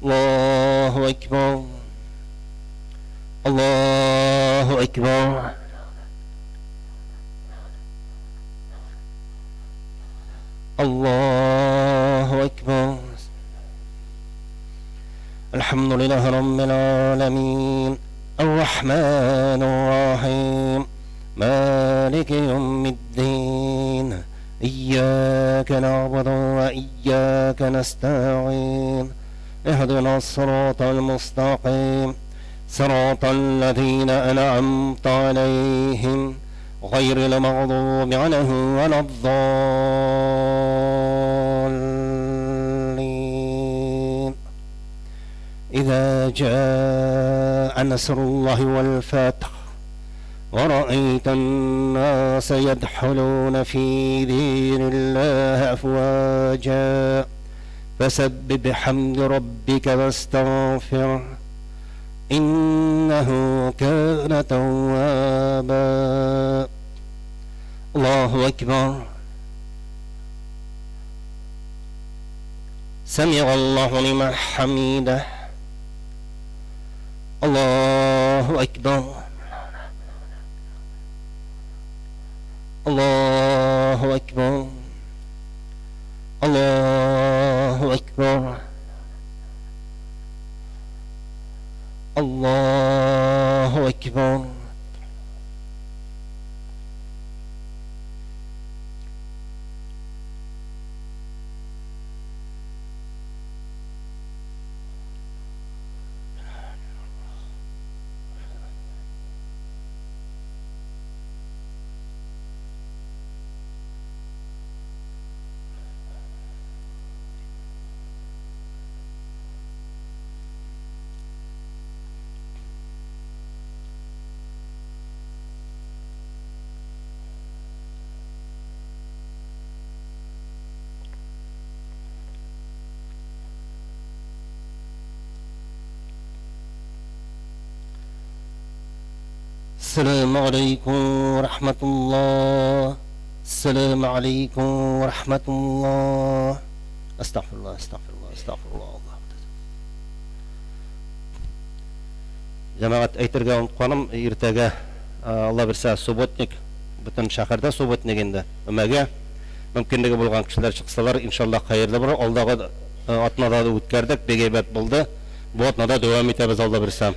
الله أكبر. الله أكبر. الله أكبر. الحمد لله رب العالمين الرحمن الرحيم مالك يوم الدين إياك نعبد وإياك نستعين اهدنا الصراط المستقيم صراط الذين أنعمت عليهم غير المغضوب عليهم ولا الضالين. إذا جاء نصر الله والفتح ورأيت الناس يدخلون في دين الله أفواجا فسبح بحمد ربك واستغفره إنه كان توابا. الله أكبر. سمع الله لمن حميده. الله أكبر. الله أكبر. الله أكبر. الله أكبر. السلام عليكم ورحمة الله. السلام عليكم ورحمة الله. أستغفر الله أستغفر الله أستغفر الله. جماعة أيترجع قانم يرتجع الله برسا سبوتنك بتن شاكردا سبوتنك إنده أما جا ممكن نقبل عن كشلر شخصلار إن شاء الله خير دبر الله قد أتنا ذا وتكردك بيجيبات بلده بوتنا ذا دوامي تبز الله برسام